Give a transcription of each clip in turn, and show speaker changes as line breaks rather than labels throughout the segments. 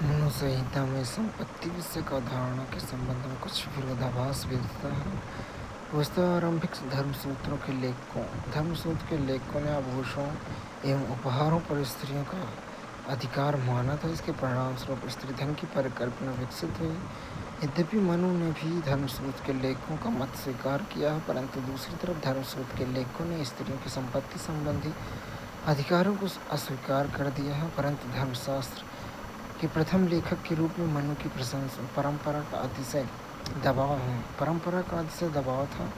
मनु संहिता में संपत्ति विषयक अवधारणा के संबंध में कुछ विरोधाभास विद्यता है। वस्तुतः आरंभिक धर्मसूत्र के लेखकों ने आभूषणों एवं उपहारों पर स्त्रियों का अधिकार माना था। इसके परिणामस्वरूप स्त्री धन की परिकल्पना विकसित हुई। यद्यपि मनु ने भी धर्मसूत्र के लेखकों का मत स्वीकार किया है, परंतु दूसरी तरफ धर्मसूत्र के लेखकों ने स्त्रियों की संपत्ति संबंधी अधिकारों को अस्वीकार कर दिया है। परंतु धर्मशास्त्र के प्रथम लेखक के रूप में मनु की प्रशंसा परंपरा का अतिशय दबाव था,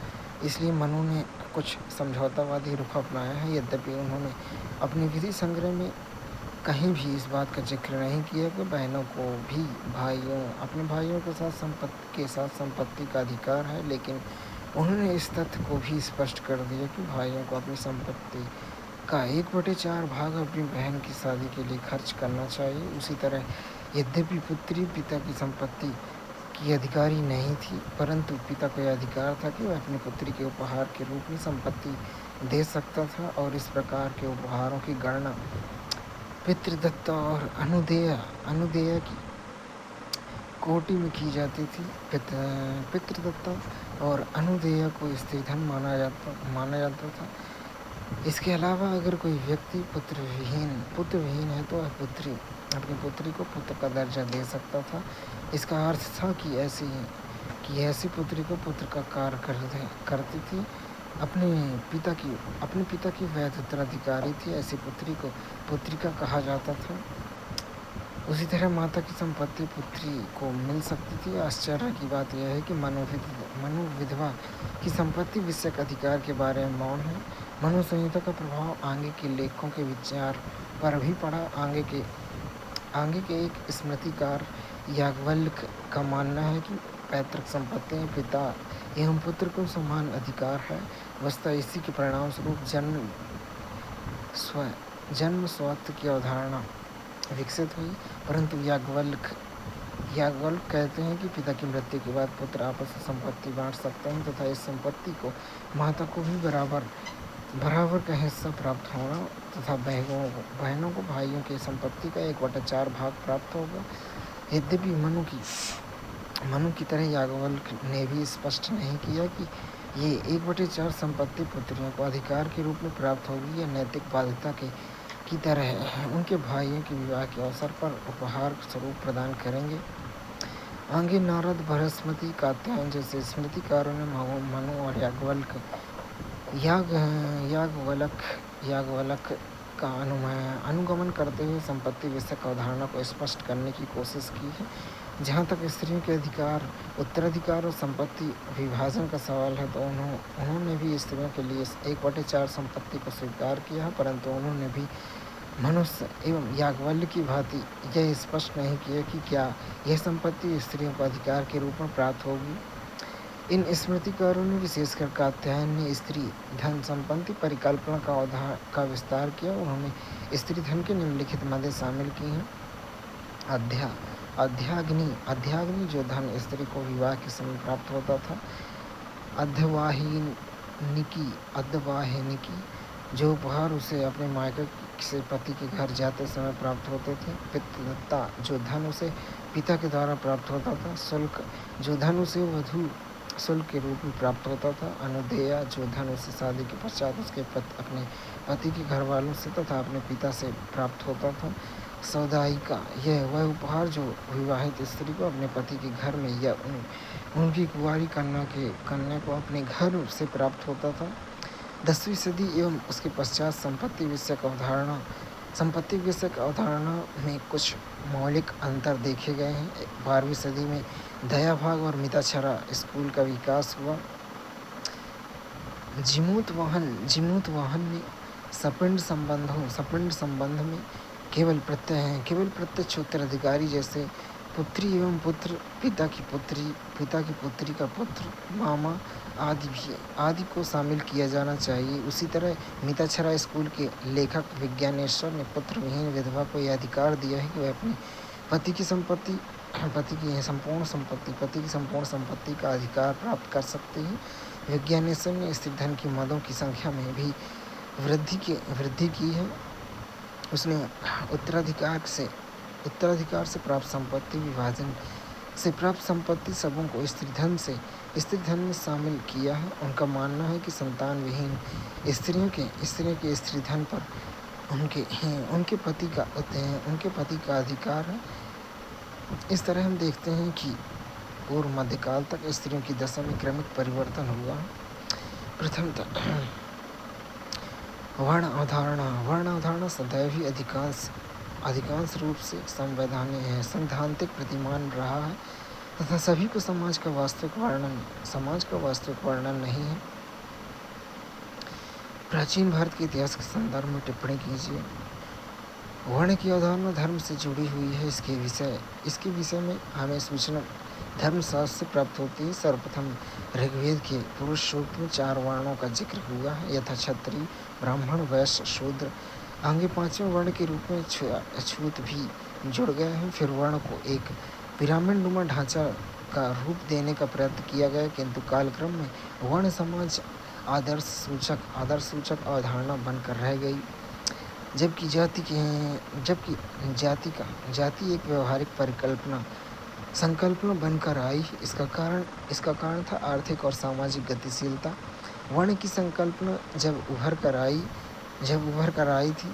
इसलिए मनु ने कुछ समझौतावादी रुख अपनाया है। यद्यपि उन्होंने अपनी विधि संग्रह में कहीं भी इस बात का जिक्र नहीं किया कि बहनों को भी अपने भाइयों के साथ संपत्ति का अधिकार है, लेकिन उन्होंने इस तथ्य को भी स्पष्ट कर दिया कि भाइयों को अपनी संपत्ति का 1/4 भाग अपनी बहन की शादी के लिए खर्च करना चाहिए। उसी तरह यद्यपि पुत्री पिता की संपत्ति की अधिकारी नहीं थी, परंतु पिता को यह अधिकार था कि वह अपनी पुत्री के उपहार के रूप में संपत्ति दे सकता था, और इस प्रकार के उपहारों की गणना पितृदत्ता और अनुदेय की कोटि में की जाती थी। पितृदत्ता और अनुदेय को स्त्रीधन माना जाता था। इसके अलावा अगर कोई व्यक्ति पुत्रविहीन है तो वह अपनी पुत्री को पुत्र का दर्जा दे सकता था। इसका अर्थ था कि ऐसी पुत्री को पुत्र का कार्य करती थी, अपने पिता की वैध उत्तराधिकारी थी। ऐसी पुत्री को पुत्रिका कहा जाता था। उसी तरह माता की संपत्ति पुत्री को मिल सकती थी। आश्चर्य की बात यह है कि मनु विधवा की संपत्ति विषयक अधिकार के बारे में मौन है। मनु संहिता का प्रभाव आगे के लेखकों के विचार पर भी पड़ा। आगे के एक स्मृतिकार याज्ञवल्क्य का मानना है कि पैतृक संपत्ति में पिता एवं पुत्र को समान अधिकार है। वस्तुतः इसी के परिणाम स्वरूप जन्म स्वत्व की अवधारणा विकसित हुई। परंतु याज्ञवल्क्य कहते हैं कि पिता की मृत्यु के बाद पुत्र आपस में संपत्ति बांट सकते हैं तथा इस संपत्ति को माता को भी बराबर का हिस्सा प्राप्त होगा तथा बहनों को भाइयों की संपत्ति का 1/4 भाग प्राप्त होगा। यद्यपि मनु की तरह याज्ञवल्क्य ने भी स्पष्ट नहीं किया कि ये 1/4 संपत्ति पुत्रियों को अधिकार के रूप में प्राप्त होगी या नैतिक बाध्यता की तरह उनके भाइयों के विवाह के अवसर पर उपहार स्वरूप प्रदान करेंगे। आगे नारद, बृहस्पति, कात्यायन जैसे स्मृतिकारों ने मनु और याज्ञवल्क्य का अनुगमन करते हुए संपत्ति विषयक अवधारणा को स्पष्ट करने की कोशिश की है। जहाँ तक स्त्रियों के उत्तराधिकार और संपत्ति विभाजन का सवाल है, तो उन्होंने भी स्त्रियों के लिए 1/4 संपत्ति को स्वीकार किया है, परंतु उन्होंने भी मनुष्य एवं याज्ञवल्क्य की भांति यह स्पष्ट नहीं किया कि क्या यह संपत्ति स्त्रियों को अधिकार के रूप में प्राप्त होगी। इन स्मृतिकारों ने, विशेषकर कात्यायन ने, स्त्री धन संपत्ति परिकल्पना का विस्तार किया। उन्होंने स्त्री धन के निम्नलिखित मदें शामिल की हैं। अध्याग्नि जो धन स्त्री को विवाह के समय प्राप्त होता था। अर्धवाहिनिकी जो उपहार उसे अपने मायके से पति के घर जाते समय प्राप्त होते थे। पितृदत्ता जो धन उसे पिता के द्वारा प्राप्त होता था। शुल्क जो धन उसे वधू शुल्क के रूप में प्राप्त होता था। अनुदेया जो धन उसे शादी के पश्चात उसके अपने पति के घर वालों से तथा अपने पिता से प्राप्त होता था। सौदायिका यह वह उपहार जो विवाहित स्त्री को अपने पति के घर में या उनकी कुंवारी कन्या को अपने घर से प्राप्त होता था। 10वीं सदी एवं उसके पश्चात संपत्ति विषयक अवधारणा में कुछ मौलिक अंतर देखे गए हैं। 12वीं सदी में दयाभाग और मिताक्षरा स्कूल का विकास हुआ। जिमूत वाहन ने सपिंड संबंध में केवल प्रत्यक्ष उत्तराधिकारी जैसे पुत्री एवं पुत्र, पिता की पुत्री का पुत्र, मामा आदि को शामिल किया जाना चाहिए। उसी तरह मिताक्षरा स्कूल के लेखक विज्ञानेश्वर ने पुत्र विहीन विधवा को यह अधिकार दिया है कि वह अपने पति की संपूर्ण संपत्ति का अधिकार प्राप्त कर सकते हैं। विज्ञानेश्वर ने स्त्री धन की मदों की संख्या में भी वृद्धि की है। उसने उत्तराधिकार से उत्तराधिकार से प्राप्त संपत्ति, विभाजन से प्राप्त संपत्ति सबों को स्त्री धन में शामिल किया है। उनका मानना है कि संतान विहीन स्त्रियों के स्त्री धन पर उनके पति का अधिकार है। इस तरह हम देखते हैं कि पूर्व मध्यकाल तक स्त्रियों की दशा में क्रमिक परिवर्तन हुआ। प्रथमतः वर्ण अवधारणा सदैव ही अधिकांश रूप से सैद्धांतिक प्रतिमान रहा है तथा सभी को समाज का वास्तविक वर्णन नहीं है। प्राचीन भारत के इतिहास के संदर्भ में टिप्पणी कीजिए। वर्ण की अवधारणा धर्म से जुड़ी हुई है। इसके विषय में हमें सूचना धर्मशास्त्र से प्राप्त होती है। सर्वप्रथम ऋग्वेद के पुरुष सूक्त में 4 वर्णों का जिक्र हुआ है, यथा क्षत्रिय, ब्राह्मण, वैश्य, शूद्र। आगे 5वें वर्ण के रूप में छूत भी जुड़ गए हैं। फिर वर्ण को एक पिरामिडनुमा ढांचा का रूप देने का प्रयत्न किया गया, किंतु कालक्रम में वर्ण समाज आदर्श सूचक अवधारणा बनकर रह गई, जबकि जाति एक व्यवहारिक संकल्पना बनकर आई। इसका कारण था आर्थिक और सामाजिक गतिशीलता। वर्ण की संकल्पना जब उभर कर आई थी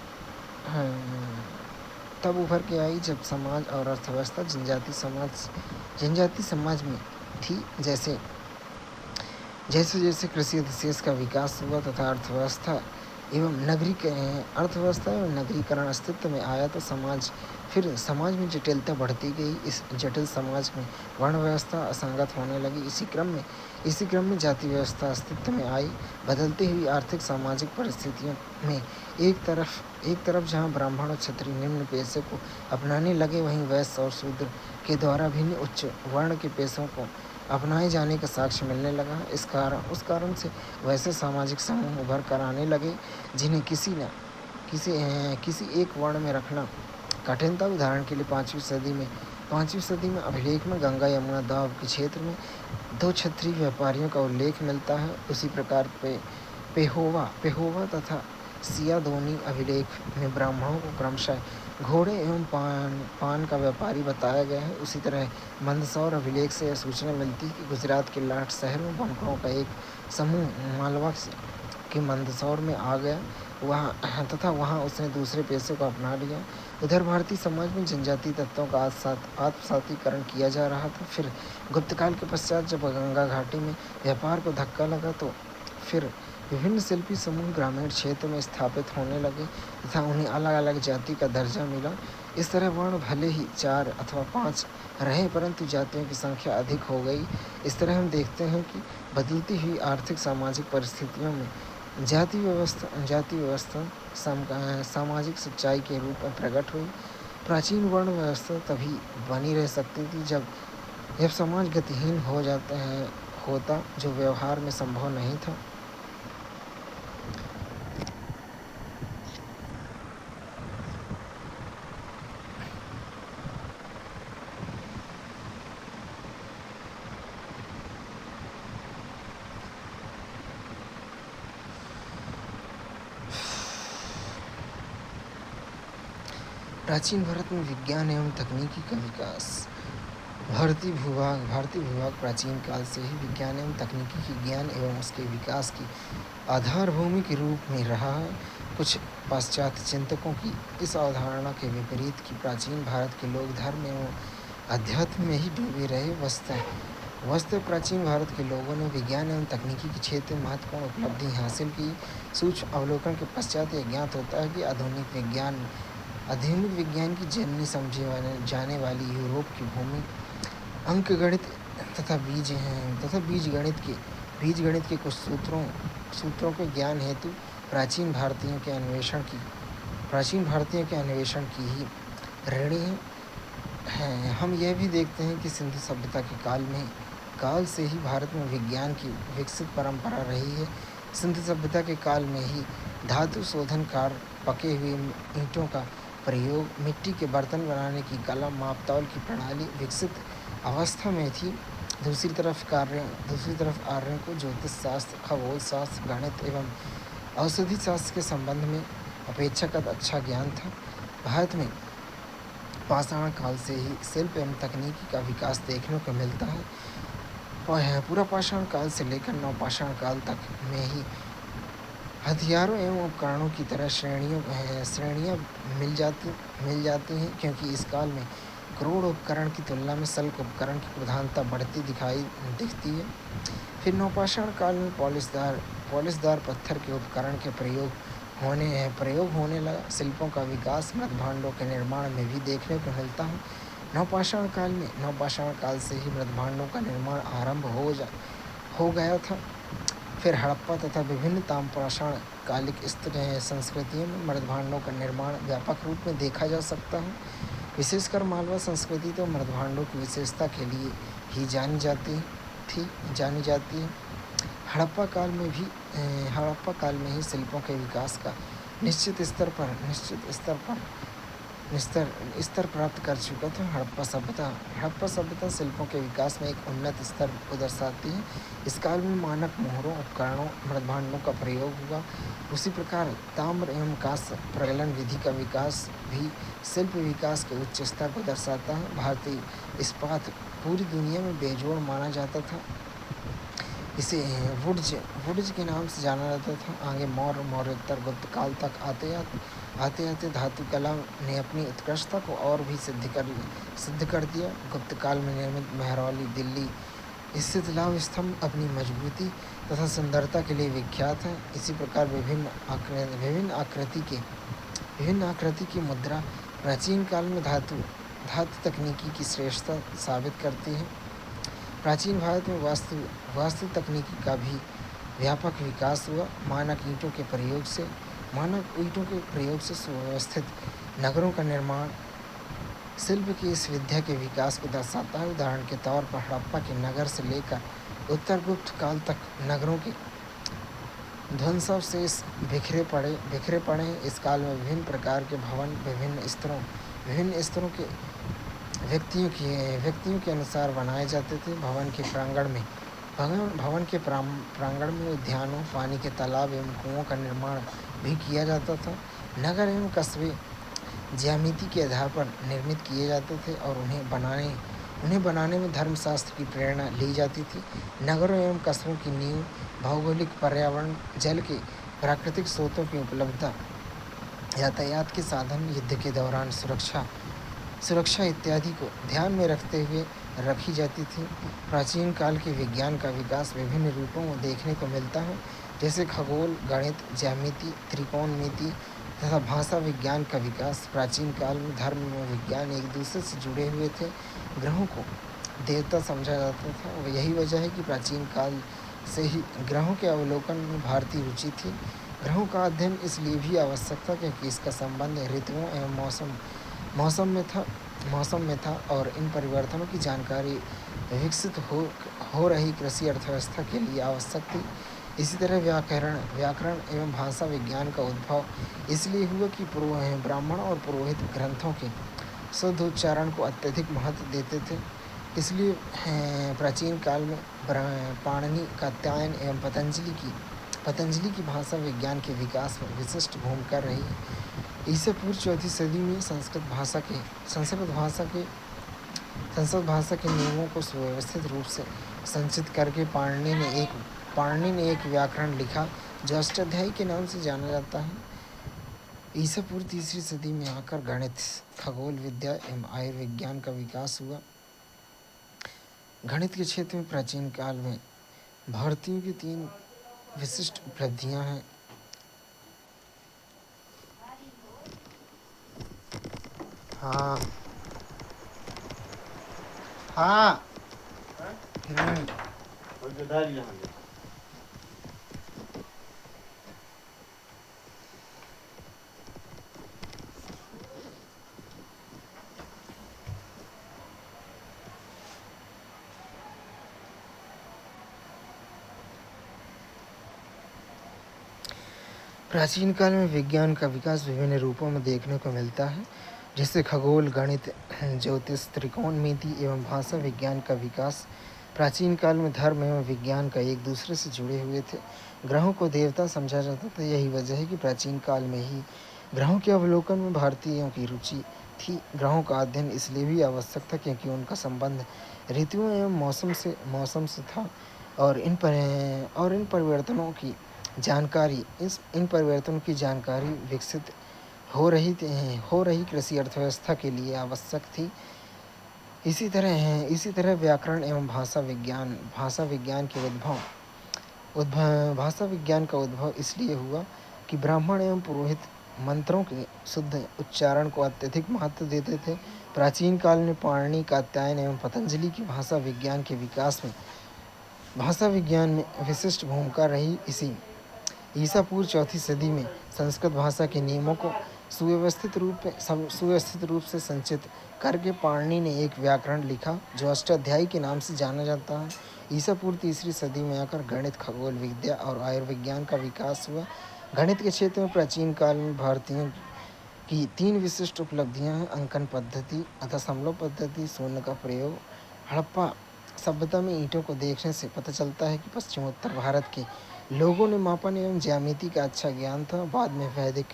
जब समाज और अर्थव्यवस्था जनजाति समाज में थी। जैसे जैसे कृषि अधिशेष का विकास हुआ तथा अर्थव्यवस्था एवं नगरीकरण अस्तित्व में आया, तो समाज में जटिलता बढ़ती गई। इस जटिल समाज में वर्ण व्यवस्था असंगत होने लगी। इसी क्रम में जाति व्यवस्था अस्तित्व में आई। बदलती हुई आर्थिक सामाजिक परिस्थितियों में एक तरफ जहां ब्राह्मण और क्षत्रिय निम्न पेशे को अपनाने लगे, वहीं वैश्य और शूद्र के द्वारा भिन्न उच्च वर्ण के पेशों को अपनाए जाने का साक्ष्य मिलने लगा। उस कारण से वैसे सामाजिक समूह उभर कर आने लगे जिन्हें किसी एक वर्ण में रखना कठिन था। उदाहरण के लिए 5वीं सदी में अभिलेख में गंगा यमुना दोआब के क्षेत्र में 2 क्षत्रिय व्यापारियों का उल्लेख मिलता है। उसी प्रकार पेहोवा तथा सियादोनी अभिलेख में ब्राह्मणों को क्रमशः घोड़े एवं पान का व्यापारी बताया गया है। उसी तरह मंदसौर अभिलेख से यह सूचना मिलती है कि गुजरात के लाट शहर में बनकरों का एक समूह मालवा के मंदसौर में आ गया वहाँ उसने दूसरे पेशे को अपना लिया। उधर भारतीय समाज में जनजातीय तत्वों का आत्मसातीकरण किया जा रहा था। फिर गुप्तकाल के पश्चात जब गंगा घाटी में व्यापार को धक्का लगा, तो फिर विभिन्न शिल्पी समूह ग्रामीण क्षेत्र में स्थापित होने लगे तथा उन्हें अलग अलग जाति का दर्जा मिला। इस तरह वर्ण भले ही 4 अथवा 5 रहे, परंतु जातियों की संख्या अधिक हो गई। इस तरह हम देखते हैं कि बदलती हुई आर्थिक सामाजिक परिस्थितियों में जाति व्यवस्था सामाजिक सच्चाई के रूप में प्रकट हुई। प्राचीन वर्ण व्यवस्था तभी बनी रह सकती थी जब समाज गतिहीन होता, जो व्यवहार में संभव नहीं था। प्राचीन भारत में विज्ञान एवं तकनीकी का विकास। भारतीय भूभाग प्राचीन काल से ही विज्ञान एवं तकनीकी के ज्ञान एवं उसके विकास की आधारभूमि के रूप में रहा है। कुछ पाश्चात्य चिंतकों की इस अवधारणा के विपरीत कि प्राचीन भारत के लोग धर्म एवं अध्यात्म में ही डूबे रहे। वस्तुतः प्राचीन भारत के लोगों ने विज्ञान एवं तकनीकी के क्षेत्र में महत्वपूर्ण उपलब्धि हासिल की। सूक्ष्म अवलोकन के पश्चात यह ज्ञात होता है कि आधुनिक विज्ञान की जननी समझे जाने वाली यूरोप की भूमि अंकगणित तथा बीजगणित के कुछ सूत्रों के ज्ञान हेतु प्राचीन भारतीयों के अन्वेषण की ही ऋणी है। हम यह भी देखते हैं कि सिंधु सभ्यता के काल से ही भारत में विज्ञान की विकसित परंपरा रही है। सिंधु सभ्यता के काल में ही धातु शोधन कार्य, पके हुए ईंटों का प्रयोग, मिट्टी के बर्तन बनाने की कला, मापतौल की प्रणाली विकसित अवस्था में थी। दूसरी तरफ आर्यों को ज्योतिष शास्त्र, खगोल शास्त्र, गणित एवं औषधि शास्त्र के संबंध में अपेक्षाकृत अच्छा ज्ञान था। भारत में पाषाण काल से ही शिल्प एवं तकनीकी का विकास देखने को मिलता है। पूरा पाषाण काल से लेकर नवपाषाण काल तक में ही हथियारों एवं उपकरणों की तरह श्रेणियाँ मिल जाती हैं, क्योंकि इस काल में करोड़ उपकरण की तुलना में शल्क उपकरण की प्रधानता बढ़ती दिखती है। फिर नवपाषाण काल में पॉलिशदार पत्थर के उपकरण के प्रयोग होने लगा। शिल्पों का विकास मृत भांडों के निर्माण में भी देखने को मिलता है। नवपाषाण काल से ही मृत भांडों का निर्माण आरंभ हो गया था। फिर हड़प्पा तथा विभिन्न ताम्रपाषाण कालिक संस्कृतियों में मृत भांडों का निर्माण व्यापक रूप में देखा जा सकता है। विशेषकर मालवा संस्कृति तो मृत भांडों की विशेषता के लिए ही जानी जाती है। हड़प्पा काल में ही शिल्पों के विकास का निश्चित स्तर प्राप्त कर चुका था। हड़प्पा सभ्यता शिल्पों के विकास में एक उन्नत स्तर को दर्शाती है। इस काल में मानक मोहरों, उपकरणों, मृत भांडों का प्रयोग हुआ। उसी प्रकार ताम्र एवं कांस्य प्रगलन विधि का विकास भी शिल्प विकास के उच्च स्तर को दर्शाता है। भारतीय इस्पात पूरी दुनिया में बेजोड़ माना जाता था। इसे वुड्ज के नाम से जाना जाता था। आगे मौर्योत्तर गुप्त काल तक आते धातु कला ने अपनी उत्कृष्टता को और भी सिद्ध कर दिया। गुप्त काल में निर्मित मेहरौली दिल्ली स्थित लाभ स्तंभ अपनी मजबूती तथा सुंदरता के लिए विख्यात है। इसी प्रकार विभिन्न आकृति की मुद्रा प्राचीन काल में धातु तकनीकी की श्रेष्ठता साबित करती है। प्राचीन भारत में वास्तु तकनीकी का भी व्यापक विकास हुआ। मानक ईंटों के प्रयोग से सुव्यवस्थित नगरों का निर्माण शिल्प की इस विद्या के विकास को दर्शाता है। उदाहरण के तौर पर हड़प्पा के नगर से लेकर उत्तर गुप्त काल तक नगरों के ध्वंसावशेष बिखरे पड़े हैं। इस काल में विभिन्न प्रकार के भवन विभिन्न स्तरों के व्यक्तियों के अनुसार बनाए जाते थे। भवन के प्रांगण में उद्यानों, पानी के तालाब एवं कुओं का निर्माण भी किया जाता था। नगर एवं कस्बे ज्यामिति के आधार पर निर्मित किए जाते थे और उन्हें बनाने में धर्मशास्त्र की प्रेरणा ली जाती थी। नगरों एवं कस्बों की नींव भौगोलिक पर्यावरण, जल के प्राकृतिक स्रोतों की उपलब्धता, यातायात के साधन, युद्ध के दौरान सुरक्षा इत्यादि को ध्यान में रखते हुए रखी जाती थी। प्राचीन काल के विज्ञान का विकास विभिन्न रूपों में देखने को मिलता है, जैसे खगोल, गणित, ज्यामिति, त्रिकोणमिति तथा भाषा विज्ञान का विकास। प्राचीन काल में धर्म और विज्ञान एक दूसरे से जुड़े हुए थे। ग्रहों को देवता समझा जाता था और यही वजह है कि प्राचीन काल से ही ग्रहों के अवलोकन में भारतीय रुचि थी। ग्रहों का अध्ययन इसलिए भी आवश्यक था क्योंकि इसका संबंध ऋतुओं एवं मौसम में था और इन परिवर्तनों की जानकारी विकसित हो रही कृषि अर्थव्यवस्था के लिए आवश्यक थी। इसी तरह व्याकरण एवं भाषा विज्ञान का उद्भव इसलिए हुआ कि ब्राह्मण और पुरोहित ग्रंथों के शुद्ध उच्चारण को अत्यधिक महत्व देते थे। इसलिए प्राचीन काल में पाणिनि, कात्यायन एवं पतंजलि की भाषा विज्ञान के विकास में विशिष्ट भूमिका रही है। ईसा पूर्व 4वीं सदी में संस्कृत भाषा के नियमों को सुव्यवस्थित रूप से संचित करके पाणिनि ने एक व्याकरण लिखा जो अष्टाध्यायी के नाम से जाना जाता है। ईसा पूर्व 3री सदी में आकर गणित, खगोल विद्या एवं आयुर्विज्ञान का विकास हुआ। गणित के क्षेत्र में प्राचीन काल में भारतीयों की 3 विशिष्ट उपलब्धियां हैं। हाँ हाँ प्राचीन काल में विज्ञान का विकास विभिन्न रूपों में देखने को मिलता है, जैसे खगोल, गणित, ज्योतिष, त्रिकोणमिति एवं भाषा विज्ञान का विकास। प्राचीन काल में धर्म एवं विज्ञान का एक दूसरे से जुड़े हुए थे। ग्रहों को देवता समझा जाता था। यही वजह है कि प्राचीन काल में ही ग्रहों के अवलोकन में भारतीयों की रुचि थी। ग्रहों का अध्ययन इसलिए भी आवश्यक था क्योंकि उनका संबंध ऋतुओं एवं मौसम से था, और इन परिवर्तनों की जानकारी विकसित हो रही कृषि अर्थव्यवस्था के लिए आवश्यक थी। इसी तरह व्याकरण एवं भाषा विज्ञान का उद्भव इसलिए हुआ कि ब्राह्मण एवं पुरोहित मंत्रों के शुद्ध उच्चारण को अत्यधिक महत्व देते थे। प्राचीन काल में पाणिनि, कात्यायन एवं पतंजलि की भाषा विज्ञान में विशिष्ट भूमिका रही। ईसा पूर्व चौथी सदी में संस्कृत भाषा के नियमों को सुव्यवस्थित रूप से संचित करके पाणिनि ने एक व्याकरण लिखा जो अष्टाध्यायी के नाम से जाना जाता है। ईसा पूर्व तीसरी सदी में आकर गणित, खगोल विद्या और आयुर्विज्ञान का विकास हुआ। गणित के क्षेत्र में प्राचीन काल में भारतीयों की 3 विशिष्ट उपलब्धियां हैं: अंकन पद्धति, दशमलव पद्धति, शून्य का प्रयोग। हड़प्पा सभ्यता में ईंटों को देखने से पता चलता है कि पश्चिमोत्तर भारत के लोगों ने मापन एवं ज्यामिति का अच्छा ज्ञान था। बाद में वैदिक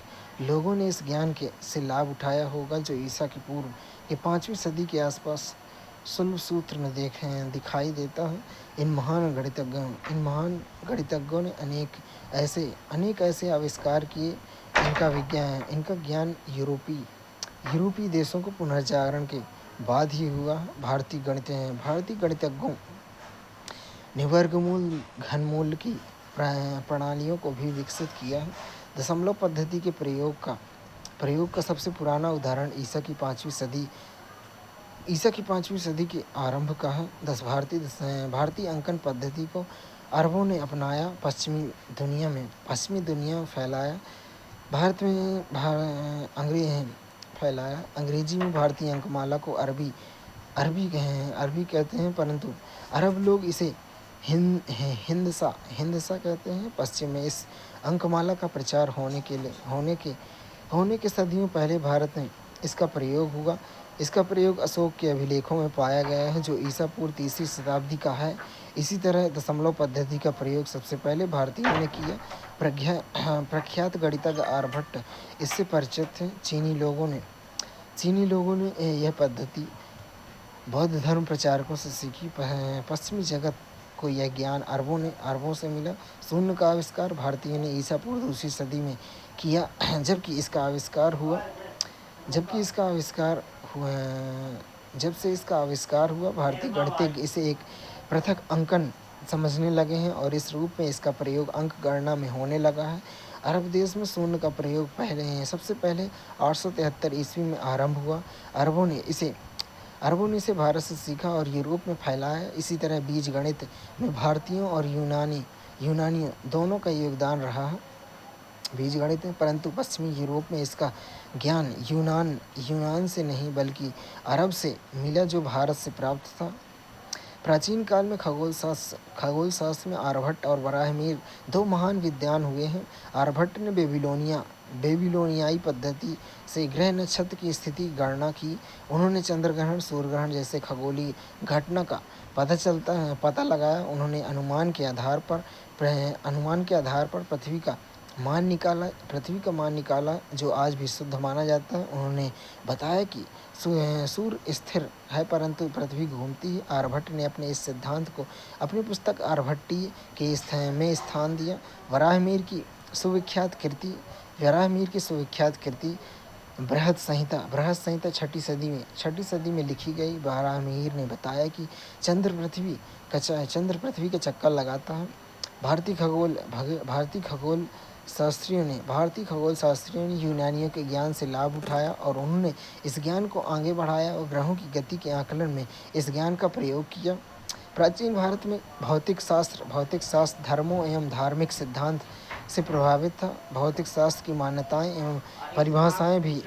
लोगों ने इस ज्ञान से लाभ उठाया होगा, जो ईसा की पूर्व के 5वीं सदी के आसपास शल्ब सूत्र में दिखाई देता है। इन महान गणितज्ञों ने अनेक ऐसे आविष्कार किए इनका ज्ञान यूरोपीय देशों को पुनर्जागरण के बाद ही हुआ। भारतीय गणितज्ञों ने वर्गमूल, घनमूल की प्रणालियों को भी विकसित किया है। दशमलव पद्धति के प्रयोग का सबसे पुराना उदाहरण ईसा की 5वीं सदी के आरंभ का है। भारतीय अंकन पद्धति को अरबों ने अपनाया, पश्चिमी दुनिया में फैलाया। भारत में अंग्रेजी में भारतीय अंकमाला को अरबी कहते हैं, परंतु अरब लोग इसे हिंदसा कहते हैं। पश्चिम में इस अंकमाला का प्रचार होने के सदियों पहले भारत में इसका प्रयोग अशोक के अभिलेखों में पाया गया है, जो ईसा पूर्व तीसरी शताब्दी का है। इसी तरह दशमलव पद्धति का प्रयोग सबसे पहले भारतीयों ने किया। प्रख्यात गणितज्ञ आर्यभट्ट इससे परिचित थे। चीनी लोगों ने यह पद्धति बौद्ध धर्म प्रचारकों से सीखी। पश्चिमी जगत को यह ज्ञान अरबों से मिला। शून्य का आविष्कार भारतीयों ने ईसा पूर्व दूसरी सदी में किया। जब से इसका आविष्कार हुआ, भारतीय गणितज्ञ इसे एक पृथक अंकन समझने लगे हैं और इस रूप में इसका प्रयोग अंक गणना में होने लगा है। अरब देश में शून्य का प्रयोग सबसे पहले 873 ईस्वी में आरंभ हुआ। अरबों ने इसे भारत से सीखा और यूरोप में फैलाया। इसी तरह बीज गणित में भारतीयों और यूनानियों दोनों का योगदान रहा है परंतु पश्चिमी यूरोप में इसका ज्ञान यूनान से नहीं बल्कि अरब से मिला, जो भारत से प्राप्त था। प्राचीन काल में खगोल शास्त्र में आर्यभट्ट और वराहमिहिर 2 महान विद्वान हुए हैं। आर्यभट्ट ने बेबीलोनियाई पद्धति से ग्रह नक्षत्र की स्थिति गणना की। उन्होंने चंद्रग्रहण, सूर्यग्रहण जैसे खगोलीय घटना का पता लगाया। उन्होंने अनुमान के आधार पर पृथ्वी का मान निकाला, जो आज भी शुद्ध माना जाता है। उन्होंने बताया कि सूर्य स्थिर है परंतु पृथ्वी घूमती है। आर्यभट्ट ने अपने इस सिद्धांत को अपनी पुस्तक आर्यभट्टीय में स्थान दिया। वराहमिहिर की सुविख्यात कृति बृहद संहिता 6ठी सदी में लिखी गई। वराहमिहिर ने बताया कि चंद्र पृथ्वी का चक्कर लगाता है। भारतीय खगोल शास्त्रियों ने यूनानियों के ज्ञान से लाभ उठाया और उन्होंने इस ज्ञान को आगे बढ़ाया और ग्रहों की गति के आकलन में इस ज्ञान का प्रयोग किया। प्राचीन भारत में भौतिक शास्त्र धर्मों एवं धार्मिक सिद्धांत से प्रभावित था। भौतिक शास्त्र की मान्यताएं एवं परिभाषाएं भी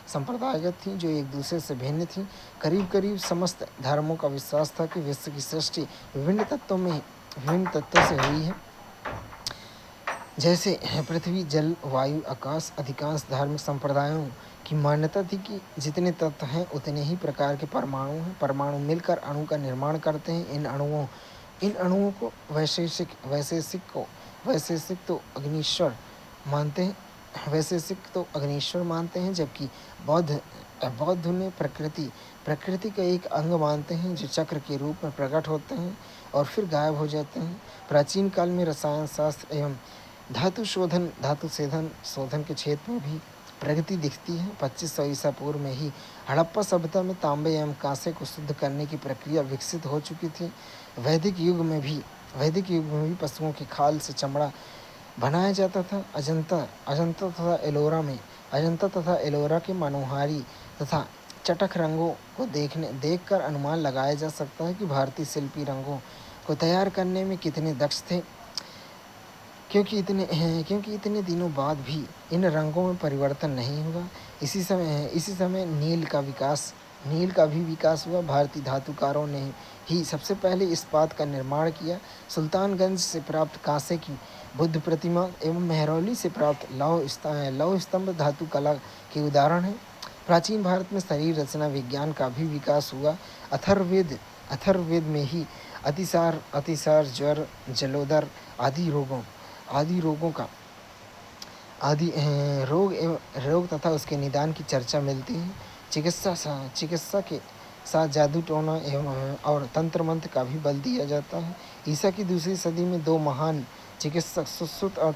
संप्रदायगत थीं, जो एक दूसरे से भिन्न थीं। करीब समस्त धर्मों का विश्वास था कि विश्व की सृष्टि विभिन्न तत्वों से हुई है, जैसे पृथ्वी, जल, वायु, आकाश। अधिकांश धार्मिक संप्रदायों की मान्यता थी कि जितने तत्व हैं उतने ही प्रकार के परमाणु हैं। परमाणु मिलकर अणु का निर्माण करते हैं। इन अणुओं को वैशेषिक तो अग्निश्वर मानते हैं। वैसे सिख तो अग्निश्वर मानते हैं, जबकि बौद्ध बौद्ध उन्हें प्रकृति का एक अंग मानते हैं, जो चक्र के रूप में प्रकट होते हैं और फिर गायब हो जाते हैं। प्राचीन काल में रसायन शास्त्र एवं धातु शोधन शोधन के क्षेत्र में भी प्रगति दिखती है। 2500 ईसा पूर्व में ही हड़प्पा सभ्यता में तांबे एवं कांसे को शुद्ध करने की प्रक्रिया विकसित हो चुकी थी। वैदिक युग में भी पशुओं की खाल से चमड़ा बनाया जाता था। अजंता तथा एलोरा के मनोहारी तथा चटक रंगों को देखकर अनुमान लगाया जा सकता है कि भारतीय शिल्पी रंगों को तैयार करने में कितने दक्ष थे, क्योंकि इतने दिनों बाद भी इन रंगों में परिवर्तन नहीं हुआ। इसी समय नील का भी विकास हुआ। भारतीय धातुकारों ने ही सबसे पहले इस्पात का निर्माण किया। सुल्तानगंज से प्राप्त कांसे की बुद्ध प्रतिमा एवं मेहरौली से प्राप्त लौह स्तंभ धातु कला के उदाहरण हैं। प्राचीन भारत में शरीर रचना विज्ञान का भी विकास हुआ। अथर्ववेद में ही अतिसार, ज्वर, जलोदर आदि रोगों का आदि रोग तथा उसके निदान की चर्चा मिलती है। चिकित्सा के साथ जादू टोना एवं और तंत्र मंत्र का भी बल दिया जाता है। ईसा की दूसरी सदी में दो महान चिकित्सक सुश्रुत और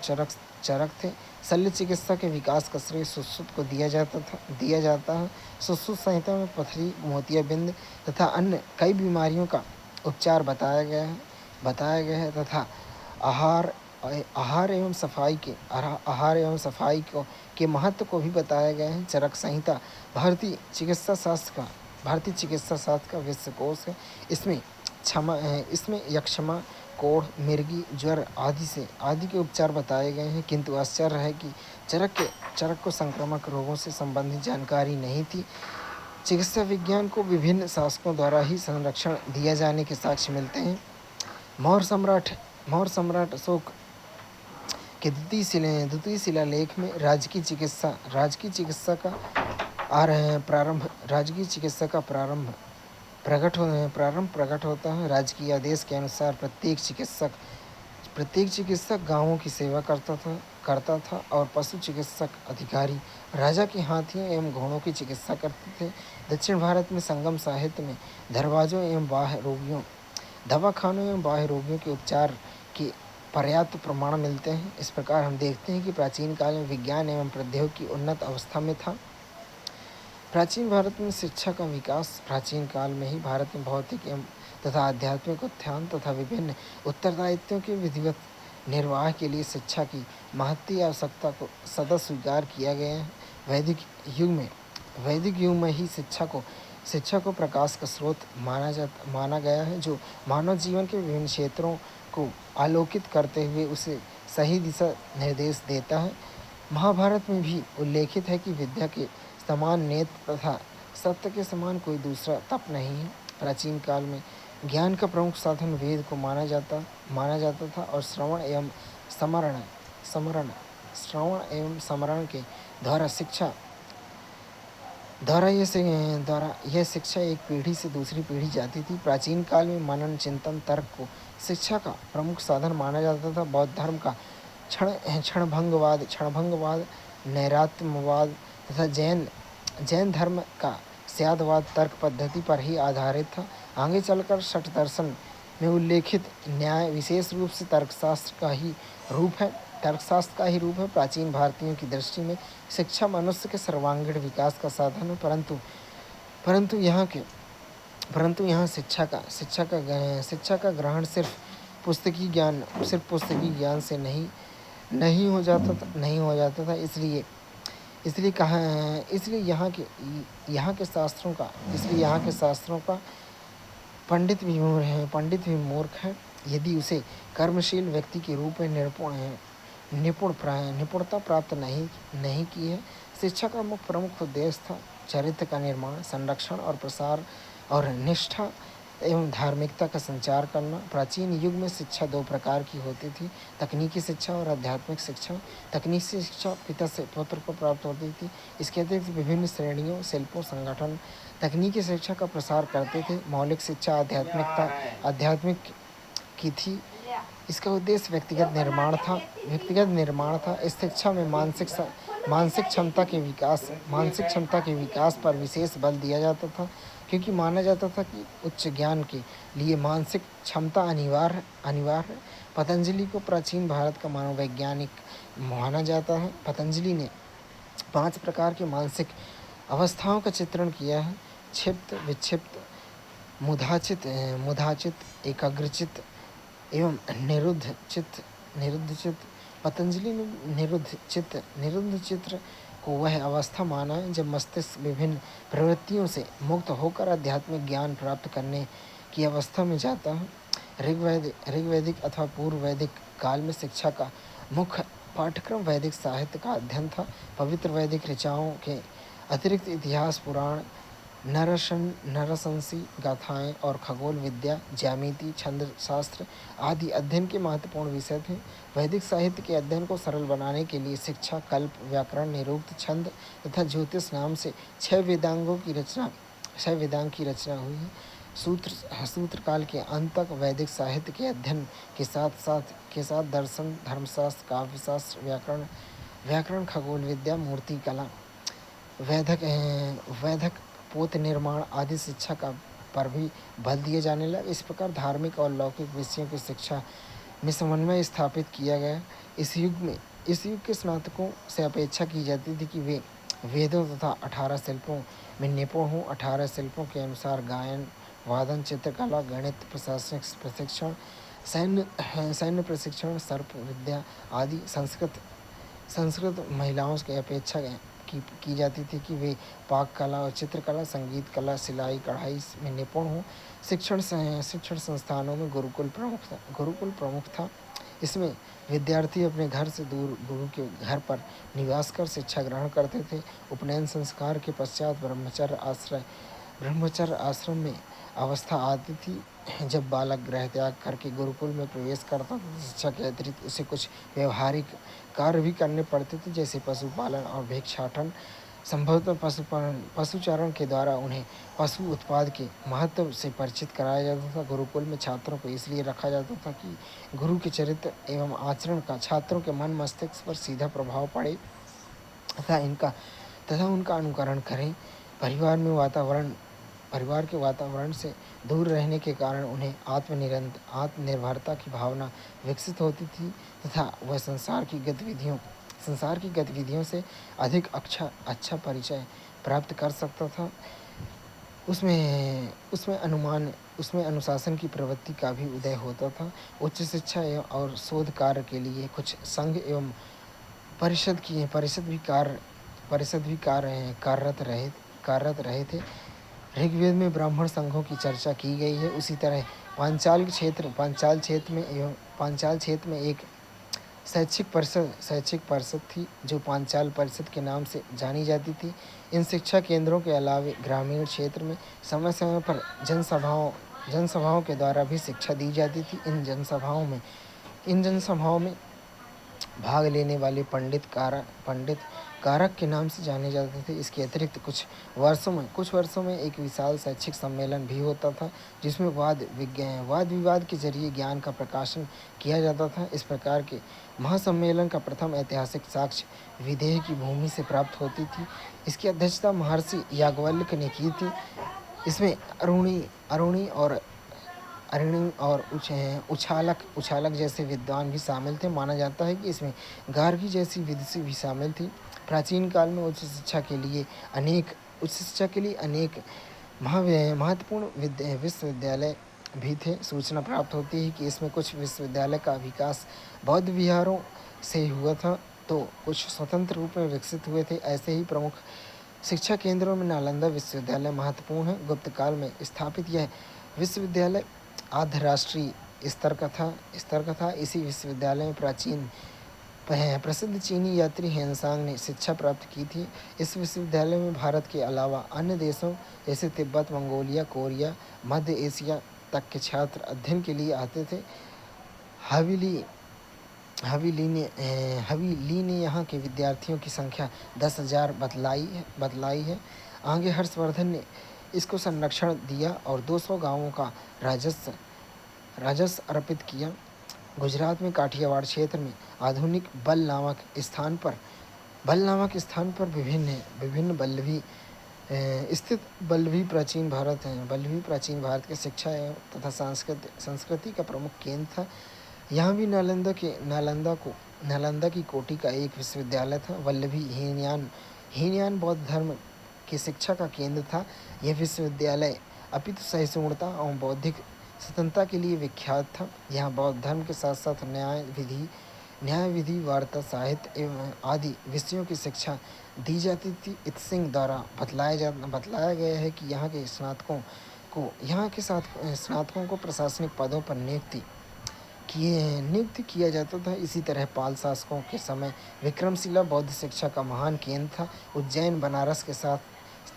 चरक थे। शल्य चिकित्सा के विकास का श्रेय सुश्रुत को दिया जाता है। सुश्रुत संहिता में पथरी, मोतियाबिंद तथा अन्य कई बीमारियों का उपचार बताया गया है तथा आहार एवं सफाई के महत्व को भी बताया गया है। चरक संहिता भारतीय चिकित्सा शास्त्र का विश्वकोश है। इसमें यक्षमा, कोढ़, मिर्गी, ज्वर आदि के उपचार बताए गए हैं, किंतु आश्चर्य है कि चरक को संक्रामक रोगों से संबंधित जानकारी नहीं थी। चिकित्सा विज्ञान को विभिन्न शासकों द्वारा ही संरक्षण दिया जाने के साक्ष्य मिलते हैं। मौर्य सम्राट अशोक के द्वितीय शिलालेख में राजकीय चिकित्सा का प्रारंभ प्रकट होता है। राजकीय आदेश के अनुसार प्रत्येक चिकित्सक गांवों की सेवा करता था और पशु चिकित्सक अधिकारी राजा के हाथियों एवं घोड़ों की चिकित्सा करते थे। दक्षिण भारत में संगम साहित्य में दवाखानों एवं बाह्य रोगियों के उपचार के पर्याप्त प्रमाण मिलते हैं। इस प्रकार हम देखते हैं कि प्राचीन काल में विज्ञान एवं प्रौद्योगिकी उन्नत अवस्था में था। प्राचीन भारत में शिक्षा का विकास। प्राचीन काल में ही भारत में भौतिक एवं तथा आध्यात्मिक उत्थान तथा विभिन्न उत्तरदायित्वों के विधिवत निर्वाह के लिए शिक्षा की महती आवश्यकता को सदा स्वीकार किया गया है। वैदिक युग में ही शिक्षा को प्रकाश का स्रोत माना गया है, जो मानव जीवन के विभिन्न क्षेत्रों को आलोकित करते हुए उसे सही दिशा निर्देश देता है। महाभारत में भी उल्लेखित है कि विद्या के समान नेत्र तथा सत्य के समान कोई दूसरा तप नहीं है। प्राचीन काल में ज्ञान का प्रमुख साधन वेद को माना जाता था और श्रवण एवं समरण के द्वारा यह शिक्षा एक पीढ़ी से दूसरी पीढ़ी जाती थी। प्राचीन काल में मनन, चिंतन, तर्क को शिक्षा का प्रमुख साधन माना जाता था। बौद्ध धर्म का क्षणभंगवाद, नैरात्यमवाद तथा जैन धर्म का स्यादवाद तर्क पद्धति पर ही आधारित था। आगे चलकर षट दर्शन में उल्लेखित न्याय विशेष रूप से तर्कशास्त्र का ही रूप है। प्राचीन भारतीयों की दृष्टि में शिक्षा मनुष्य के सर्वांगीण विकास का साधन है, परंतु यहाँ शिक्षा का ग्रहण सिर्फ पुस्तकी ज्ञान से नहीं हो जाता था। इसलिए यहाँ के शास्त्रों का पंडित भी मूर्ख है यदि उसे कर्मशील व्यक्ति के रूप में निपुणता प्राप्त नहीं की है। शिक्षा का प्रमुख उद्देश्य था चरित्र का निर्माण, संरक्षण और प्रसार और निष्ठा एवं धार्मिकता का संचार करना। प्राचीन युग में शिक्षा दो प्रकार की होती थी, तकनीकी शिक्षा और आध्यात्मिक शिक्षा। तकनीकी शिक्षा पिता से पुत्र को प्राप्त होती थी। इसके अतिरिक्त विभिन्न श्रेणियों, शिल्पों, संगठन तकनीकी शिक्षा का प्रसार करते थे। मौलिक शिक्षा आध्यात्मिक की थी। इसका उद्देश्य व्यक्तिगत निर्माण था। इस शिक्षा में मानसिक क्षमता के विकास पर विशेष बल दिया जाता था, क्योंकि माना जाता था कि उच्च ज्ञान के लिए मानसिक क्षमता अनिवार्य है। पतंजलि को प्राचीन भारत का मनोवैज्ञानिक माना जाता है। पतंजलि ने 5 प्रकार की मानसिक अवस्थाओं का चित्रण किया है: क्षिप्त, विक्षिप्त, मुधाचित, एकाग्रचित एवं निरुद्ध चित्त। पतंजलि ने निरुद्ध चित्र को वह अवस्था माना है जब मस्तिष्क विभिन्न प्रवृत्तियों से मुक्त होकर आध्यात्मिक ज्ञान प्राप्त करने की अवस्था में जाता है। ऋग्वैदिक अथवा पूर्व वैदिक काल में शिक्षा का मुख्य पाठ्यक्रम वैदिक साहित्य का अध्ययन था। पवित्र वैदिक ऋचाओं के अतिरिक्त इतिहास, पुराण, नरसंसी गाथाएं और खगोल विद्या, ज्यामिति, छंद शास्त्र आदि अध्ययन के महत्वपूर्ण विषय थे। वैदिक साहित्य के अध्ययन को सरल बनाने के लिए शिक्षा, कल्प, व्याकरण, निरुक्त, छंद तथा ज्योतिष नाम से 6 वेदांग की रचना हुई है। सूत्र काल के अंत तक वैदिक साहित्य के अध्ययन के साथ दर्शन, धर्मशास्त्र, काव्यशास्त्र, व्याकरण, खगोल विद्या, मूर्ति कला, वैदिक पोत निर्माण आदि शिक्षा का पर भी बल दिए जाने लगा। इस प्रकार धार्मिक और लौकिक विषयों की शिक्षा में समन्वय स्थापित किया गया। इस युग के स्नातकों से अपेक्षा की जाती थी कि वे वेदों तथा 18 शिल्पों में निपुण हों। 18 शिल्पों के अनुसार गायन, वादन, चित्रकला, गणित, प्रशासनिक प्रशिक्षण, सैन्य प्रशिक्षण, सर्प विद्या आदि। संस्कृत महिलाओं की अपेक्षा की जाती थी कि वे पाक कला और चित्रकला, संगीत कला, सिलाई कढ़ाई में निपुण हों। शिक्षण संस्थानों में गुरुकुल प्रमुख था। इसमें विद्यार्थी अपने घर से दूर गुरु के घर पर निवास कर शिक्षा ग्रहण करते थे। उपनयन संस्कार के पश्चात ब्रह्मचर्य आश्रम में अवस्था आती थी जब बालक गृह त्याग करके गुरुकुल में प्रवेश करता था। शिक्षा के अतिरिक्त उसे कुछ व्यवहारिक कार्य भी करने पड़ते थे, जैसे पशुपालन और भिक्षाटन। संभवतः पशुचारण के द्वारा उन्हें पशु उत्पाद के महत्व से परिचित कराया जाता था। गुरुकुल में छात्रों को इसलिए रखा जाता था कि गुरु के चरित्र एवं आचरण का छात्रों के मन मस्तिष्क पर सीधा प्रभाव पड़े तथा उनका अनुकरण करें। परिवार के वातावरण से दूर रहने के कारण उन्हें आत्मनिर्भरता की भावना विकसित होती थी तथा वह संसार की गतिविधियों से अधिक अच्छा परिचय प्राप्त कर सकता था। उसमें अनुशासन की प्रवृत्ति का भी उदय होता था। उच्च शिक्षा और शोध कार्य के लिए कुछ संघ एवं परिषद भी कार्यरत रहे थे। ऋग्वेद में ब्राह्मण संघों की चर्चा की गई है। उसी तरह पांचाल क्षेत्र में एक शैक्षिक परिषद थी जो पांचाल परिषद के नाम से जानी जाती थी। इन शिक्षा केंद्रों के अलावा ग्रामीण क्षेत्र में समय समय पर जनसभाओं के द्वारा भी शिक्षा दी जाती थी। इन जनसभाओं में भाग लेने वाले पंडित कारक के नाम से जाने जाते थे। इसके अतिरिक्त कुछ वर्षों में एक विशाल शैक्षिक सम्मेलन भी होता था, जिसमें वाद विवाद के जरिए ज्ञान का प्रकाशन किया जाता था। इस प्रकार के महासम्मेलन का प्रथम ऐतिहासिक साक्ष्य विदेह की भूमि से प्राप्त होती थी। इसकी अध्यक्षता महर्षि याज्ञवल्क्य ने की थी। इसमें अरिणी और उछालक जैसे विद्वान भी शामिल थे। माना जाता है कि इसमें गार्गी जैसी विदुषी भी शामिल थी। प्राचीन काल में उच्च शिक्षा के लिए अनेक महत्वपूर्ण विश्वविद्यालय भी थे। सूचना प्राप्त होती है कि इसमें कुछ विश्वविद्यालय का विकास बौद्ध विहारों से हुआ था, तो कुछ स्वतंत्र रूप में विकसित हुए थे। ऐसे ही प्रमुख शिक्षा केंद्रों में नालंदा विश्वविद्यालय महत्वपूर्ण है। गुप्त काल में स्थापित यह विश्वविद्यालय आंतरराष्ट्रीय स्तर का था। इसी विश्वविद्यालय में प्रसिद्ध चीनी यात्री हेनसांग ने शिक्षा प्राप्त की थी। इस विश्वविद्यालय में भारत के अलावा अन्य देशों जैसे तिब्बत, मंगोलिया, कोरिया, मध्य एशिया तक के छात्र अध्ययन के लिए आते थे। हवीली ने यहाँ के विद्यार्थियों की संख्या 10,000 बतलाई है। आगे हर्षवर्धन ने इसको संरक्षण दिया और 200 गांवों का राजस्व अर्पित किया। गुजरात में काठियावाड़ क्षेत्र में आधुनिक बल नामक स्थान पर बल नामक स्थान पर विभिन्न विभिन्न बल्लभी स्थित बल्लभी प्राचीन भारत हैं। बल्लभी प्राचीन भारत के शिक्षा एवं तथा संस्कृति का प्रमुख केंद्र था। यहाँ भी नालंदा की कोटि का एक विश्वविद्यालय था। वल्लभी हीनयान बौद्ध धर्म की शिक्षा का केंद्र था। यह विश्वविद्यालय अपितु सहिष्णुता एवं बौद्धिक स्वतंत्रता के लिए विख्यात था। यहाँ बौद्ध धर्म के साथ साथ न्याय विधि वार्ता साहित्य एवं आदि विषयों की शिक्षा दी जाती थी। इत्सिंग द्वारा बतलाया गया है कि यहाँ के स्नातकों को प्रशासनिक पदों पर नियुक्त किया जाता था। इसी तरह पाल शासकों के समय विक्रमशिला बौद्ध शिक्षा का महान केंद्र था। उज्जैन बनारस के साथ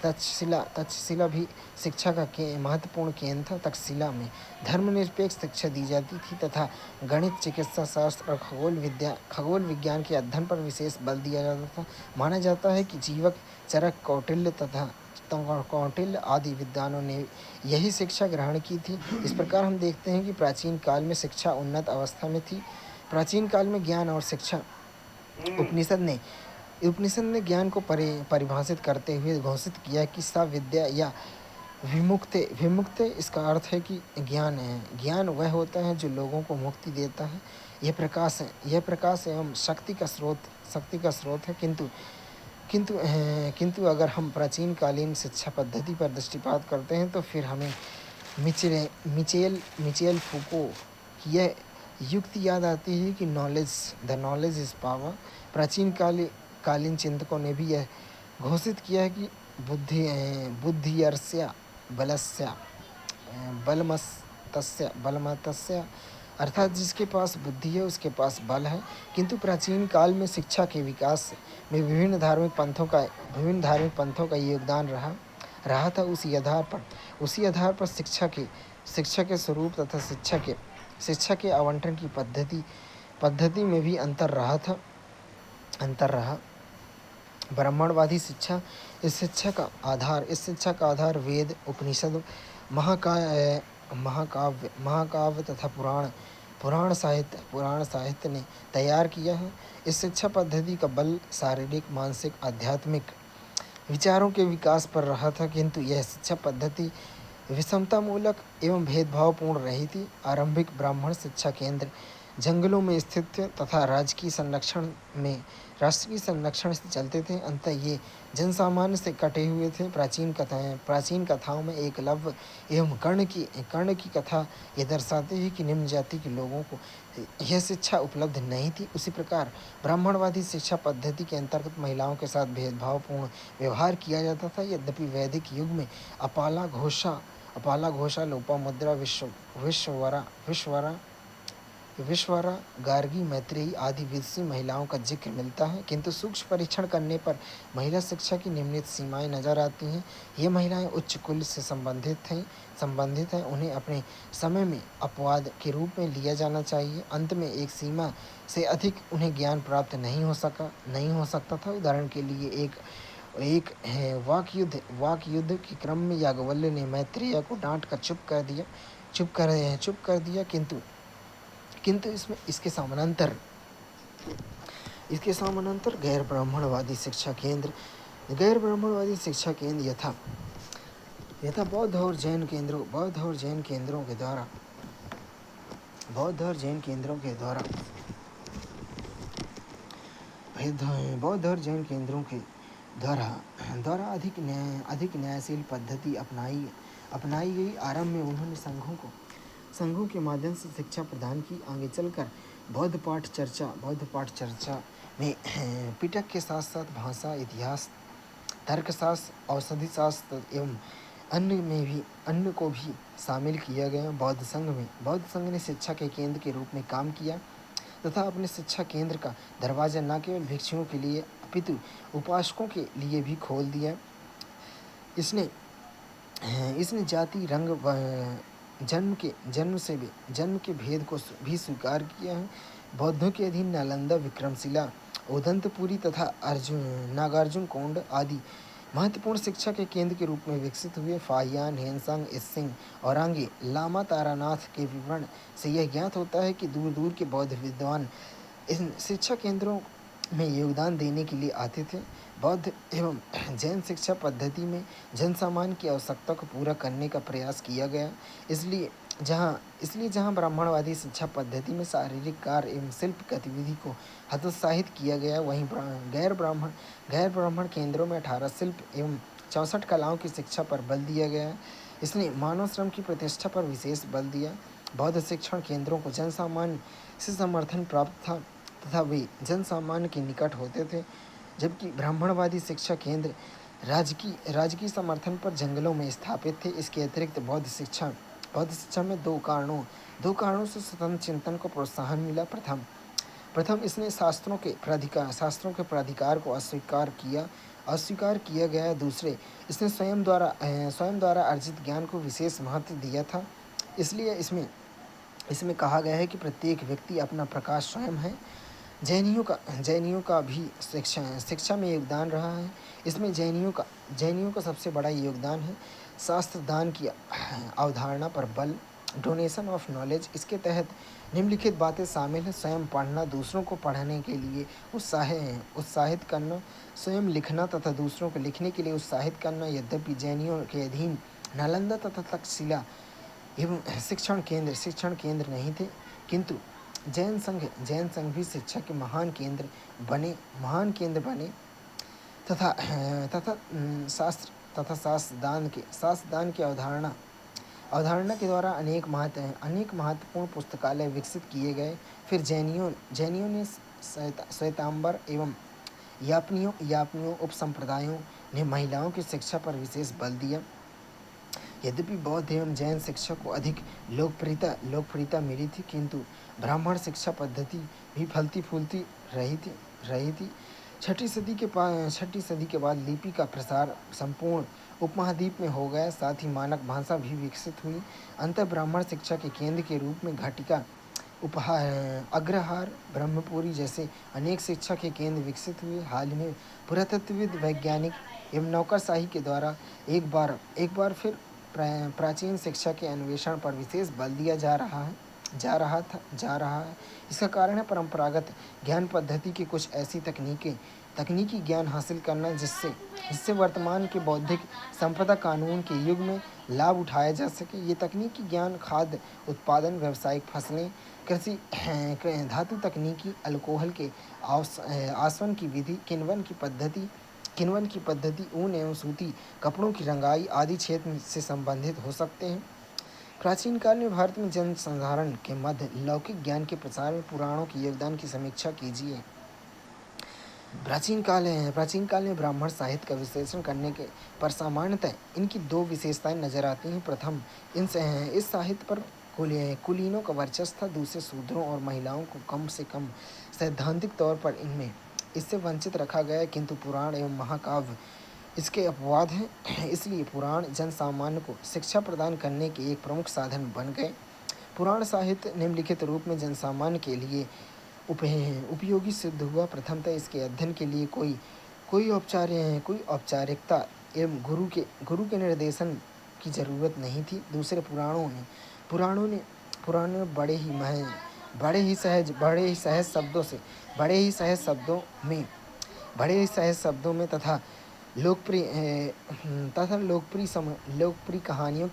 तक्षशिला भी शिक्षा का महत्वपूर्ण केंद्र था। तक्षशिला में धर्मनिरपेक्ष शिक्षा दी जाती थी तथा गणित, चिकित्सा शास्त्र और खगोल विज्ञान के अध्ययन पर विशेष बल दिया जाता था। माना जाता है कि जीवक, चरक, कौटिल्य आदि विद्वानों ने यही शिक्षा ग्रहण की थी। इस प्रकार हम देखते हैं कि प्राचीन काल में शिक्षा उन्नत अवस्था में थी। प्राचीन काल में ज्ञान और शिक्षा उपनिषद ने ज्ञान को परिभाषित करते हुए घोषित किया कि सा विद्या या विमुक्त। इसका अर्थ है कि ज्ञान वह होता है जो लोगों को मुक्ति देता है। यह प्रकाश एवं शक्ति का स्रोत है। किंतु अगर हम प्राचीन कालीन शिक्षा पद्धति पर दृष्टिपात करते हैं तो फिर हमें मिचेल फूको की यह युक्ति याद आती है कि द नॉलेज इज पावर। कालीन चिंतकों ने भी यह घोषित किया है कि बुद्धिर्स्य बलस्य बलमतस्य अर्थात जिसके पास बुद्धि है उसके पास बल है। किंतु प्राचीन काल में शिक्षा के विकास में विभिन्न धार्मिक पंथों का योगदान रहा था। उसी आधार पर शिक्षा के स्वरूप तथा शिक्षा के आवंटन की पद्धति में भी अंतर रहा। ब्राह्मणवादी शिक्षा इस शिक्षा का आधार वेद, उपनिषद, महाकाव्य तथा पुराण साहित्य ने तैयार किया है। इस शिक्षा पद्धति का बल शारीरिक, मानसिक, आध्यात्मिक विचारों के विकास पर रहा था। किंतु यह शिक्षा पद्धति विषमतामूलक एवं भेदभावपूर्ण रही थी। आरंभिक ब्राह्मण शिक्षा केंद्र जंगलों में स्थित थे तथा राष्ट्रीय संरक्षण से चलते थे। अंततः ये जनसामान्य से कटे हुए थे। प्राचीन कथाओं में एकलव्य एवं कर्ण की कथा ये दर्शाती है कि निम्न जाति के लोगों को यह शिक्षा उपलब्ध नहीं थी। उसी प्रकार ब्राह्मणवादी शिक्षा पद्धति के अंतर्गत महिलाओं के साथ भेदभावपूर्ण व्यवहार किया जाता था। यद्यपि वैदिक युग में अपाला घोषा, लोपामुद्रा, विश्वरा, गार्गी, मैत्रेयी आदि विदुषी महिलाओं का जिक्र मिलता है। किंतु सूक्ष्म परीक्षण करने पर महिला शिक्षा की निम्नलिखित सीमाएं नजर आती हैं। ये महिलाएं उच्च कुल से संबंधित हैं। उन्हें अपने समय में अपवाद के रूप में लिया जाना चाहिए। अंत में एक सीमा से अधिक उन्हें ज्ञान प्राप्त नहीं हो सकता था। उदाहरण के लिए एक वाक युद्ध के क्रम में याज्ञवल्क्य ने मैत्रेय को डांट कर चुप कर दिया। किंतु इसके समानांतर गैर ब्राह्मणवादी शिक्षा केंद्र यथा बौद्ध और जैन केंद्रों के द्वारा अधिक न्यायशील पद्धति अपनाई गई। आरंभ में उन्होंने संघों के माध्यम से शिक्षा प्रदान की। आगे चलकर बौद्ध पाठ चर्चा में पिटक के साथ साथ भाषा, इतिहास, तर्कशास्त्र, औषधि शास्त्र एवं अन्य को भी शामिल किया गया। बौद्ध संघ ने शिक्षा के केंद्र के रूप में काम किया तथा अपने शिक्षा केंद्र का दरवाजा न केवल भिक्षुओं के लिए अपितु उपासकों के लिए भी खोल दिया। इसने जाति, रंग, जन्म के भेद को भी स्वीकार किया है। बौद्धों के अधीन नालंदा, विक्रमशिला, उदंतपुरी तथा नागार्जुन कोंड आदि महत्वपूर्ण शिक्षा के केंद्र के रूप में विकसित हुए। फाहियान, हेनसांग, इत्सिंग और आगे लामा तारानाथ के विवरण से यह ज्ञात होता है कि दूर दूर के बौद्ध विद्वान इन शिक्षा केंद्रों में योगदान देने के लिए आते थे। बौद्ध एवं जैन शिक्षा पद्धति में जनसामान्य की आवश्यकता को पूरा करने का प्रयास किया गया। इसलिए जहाँ ब्राह्मणवादी शिक्षा पद्धति में शारीरिक कार्य एवं शिल्प गतिविधि को हतोत्साहित किया गया, वहीं गैर ब्राह्मण केंद्रों में 18 शिल्प एवं 64 कलाओं की शिक्षा पर बल दिया गया। इसने मानव श्रम की प्रतिष्ठा पर विशेष बल दिया। बौद्ध शिक्षण केंद्रों को जनसामान्य से समर्थन प्राप्त था तथा वे जनसामान्य के निकट होते थे, जबकि ब्राह्मणवादी शिक्षा केंद्र राजकीय समर्थन पर जंगलों में स्थापित थे। इसके अतिरिक्त बौद्ध शिक्षा में दो कारणों से स्वतंत्र चिंतन को प्रोत्साहन मिला। प्रथम इसने शास्त्रों के प्राधिकार को अस्वीकार किया गया। दूसरे, इसने स्वयं द्वारा अर्जित ज्ञान को विशेष महत्व दिया था। इसलिए इसमें कहा गया है कि प्रत्येक व्यक्ति अपना प्रकाश स्वयं है। जैनियों का भी शिक्षा में योगदान रहा है। इसमें जैनियों का सबसे बड़ा योगदान है शास्त्र दान की अवधारणा पर बल, डोनेशन ऑफ नॉलेज। इसके तहत निम्नलिखित बातें शामिल हैं: स्वयं पढ़ना, दूसरों को पढ़ने के लिए उत्साहित करना, स्वयं लिखना तथा दूसरों को लिखने के लिए उत्साहित करना। यद्यपि जैनियों के अधीन नालंदा तथा तक्षशिला एवं शिक्षण केंद्र नहीं थे, किंतु जैन संघ भी शिक्षा के महान केंद्र बने तथा शास्त्र दान की अवधारणा के द्वारा अनेक महत्वपूर्ण पुस्तकालय विकसित किए गए। फिर जैनियों ने श्वेतांबर एवं यापनियों उपसंप्रदायों ने महिलाओं की शिक्षा पर विशेष बल दिया। यद्यपि बौद्ध एवं जैन शिक्षा को अधिक लोकप्रियता मिली थी, किंतु ब्राह्मण शिक्षा पद्धति भी फलती फूलती रही थी। छठी सदी के बाद लिपि का प्रसार संपूर्ण उपमहाद्वीप में हो गया। साथ ही मानक भाषा भी विकसित हुई। अंतः ब्राह्मण शिक्षा के केंद्र के रूप में घटिका, अग्रहार, ब्रह्मपुरी जैसे अनेक शिक्षा के केंद्र विकसित हुए। हाल में पुरातत्वविद, वैज्ञानिक एवं नौकरशाही के द्वारा एक बार फिर प्राचीन शिक्षा के अन्वेषण पर विशेष बल दिया जा रहा है। इसका कारण है परंपरागत ज्ञान पद्धति की कुछ ऐसी तकनीकी ज्ञान हासिल करना जिससे वर्तमान के बौद्धिक संपदा कानून के युग में लाभ उठाया जा सके। ये तकनीकी ज्ञान खाद्य उत्पादन, व्यावसायिक फसलें, कृषि, धातु तकनीकी, अल्कोहल के आसवन की विधि, किण्वन की पद्धति, ऊन एवं सूती कपड़ों की रंगाई आदि क्षेत्र से संबंधित हो सकते हैं। प्राचीन काल में भारत में जन संधारण के मध्य लौकिक ज्ञान के प्रसार में पुराणों के योगदान की समीक्षा कीजिए। प्राचीन काल में ब्राह्मण साहित्य का विश्लेषण करने के पर सामान्यतः इनकी दो विशेषताएं नजर आती हैं। प्रथम, इस साहित्य पर कुलीनों का वर्चस्व था। दूसरे, शूद्रों और महिलाओं को कम से कम सैद्धांतिक तौर पर इससे वंचित रखा गया, किंतु पुराण एवं महाकाव्य इसके अपवाद हैं। इसलिए पुराण जनसामान्य को शिक्षा प्रदान करने के एक प्रमुख साधन बन गए। पुराण साहित्य निम्नलिखित रूप में जनसामान्य के लिए उपयोगी सिद्ध हुआ। प्रथमतः इसके अध्ययन के लिए कोई औपचारिकता एवं गुरु के निर्देशन की जरूरत नहीं थी। दूसरे, पुराणों ने बड़े ही सहज शब्दों में तथा लोकप्रिय कहानियों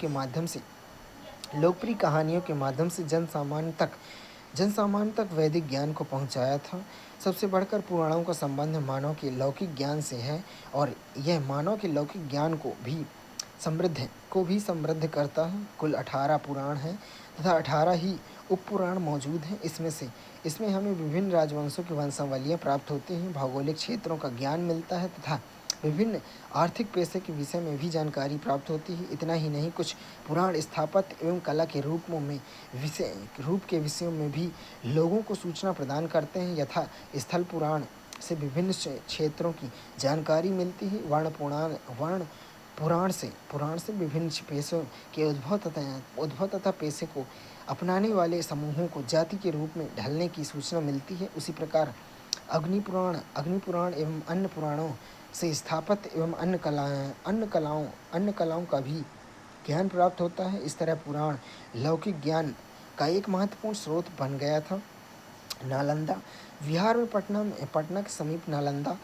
के माध्यम से जनसामान्य तक वैदिक ज्ञान को पहुंचाया था। सबसे बढ़कर पुराणों का संबंध मानव के लौकिक ज्ञान से है और यह मानव के लौकिक ज्ञान को भी समृद्ध करता है। कुल 18 पुराण हैं तथा 18 ही उपपुराण मौजूद हैं। इसमें हमें विभिन्न राजवंशों की वंशावलियाँ प्राप्त होती हैं, भौगोलिक क्षेत्रों का ज्ञान मिलता है तथा विभिन्न आर्थिक पेशे के विषय में भी जानकारी प्राप्त होती है। इतना ही नहीं, कुछ पुराण स्थापत्य एवं कला के रूप के विषयों में भी लोगों को सूचना प्रदान करते हैं। यथा स्थल पुराण से विभिन्न क्षेत्रों की जानकारी मिलती है। वर्ण पुराण से विभिन्न पेशों के उद्भव तथा पेशे को अपनाने वाले समूहों को जाति के रूप में ढलने की सूचना मिलती है। उसी प्रकार अग्नि पुराण एवं अन्य पुराणों से स्थापत्य एवं अन्य कलाओं का भी ज्ञान प्राप्त होता है। इस तरह पुराण लौकिक ज्ञान का एक महत्वपूर्ण स्रोत बन गया था। नालंदा बिहार में पटना के समीप नालंदा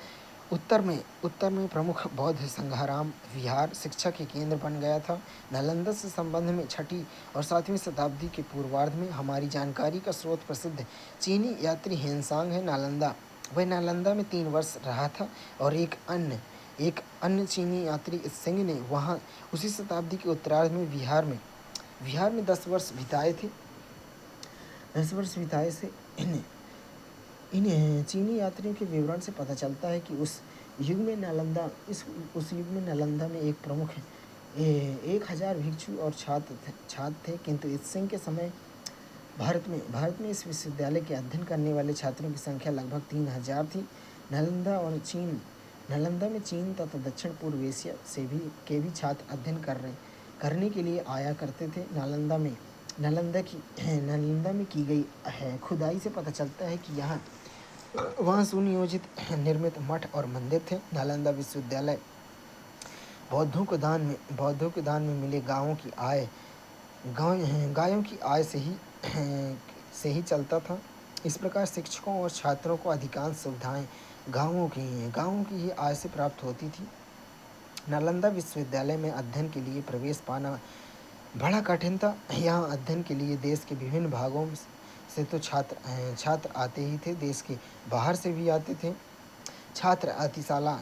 उत्तर में प्रमुख बौद्ध संघाराम विहार शिक्षा के केंद्र बन गया था। नालंदा से संबंध में 6वीं और 7वीं शताब्दी के पूर्वार्ध में हमारी जानकारी का स्रोत प्रसिद्ध चीनी यात्री हेनसांग है। वह नालंदा में 3 वर्ष रहा था और एक अन्य चीनी यात्री सिंह ने वहाँ उसी शताब्दी के उत्तरार्ध में बिहार में 10 वर्ष बिताए थे। 10 वर्ष बिताए से इन चीनी यात्रियों के विवरण से पता चलता है कि उस युग में नालंदा में एक प्रमुख 1000 भिक्षु और छात्र थे, किंतु इस सिंह के समय भारत में इस विश्वविद्यालय के अध्ययन करने वाले छात्रों की संख्या लगभग 3000 थी। नालंदा में चीन तथा दक्षिण पूर्व एशिया के भी छात्र अध्ययन करने के लिए आया करते थे। नालंदा में की गई खुदाई से पता चलता है कि वहाँ सुनियोजित निर्मित मठ और मंदिर थे। नालंदा विश्वविद्यालय बौद्धों के दान में मिले गायों की आय से ही चलता था। इस प्रकार शिक्षकों और छात्रों को अधिकांश सुविधाएं गाँवों की ही आय से प्राप्त होती थी। नालंदा विश्वविद्यालय में अध्ययन के लिए प्रवेश पाना बड़ा कठिन था। यहाँ अध्ययन के लिए देश के विभिन्न भागों से तो छात्र आते ही थे, देश के बाहर से भी आते थे। छात्र अतिथिशाला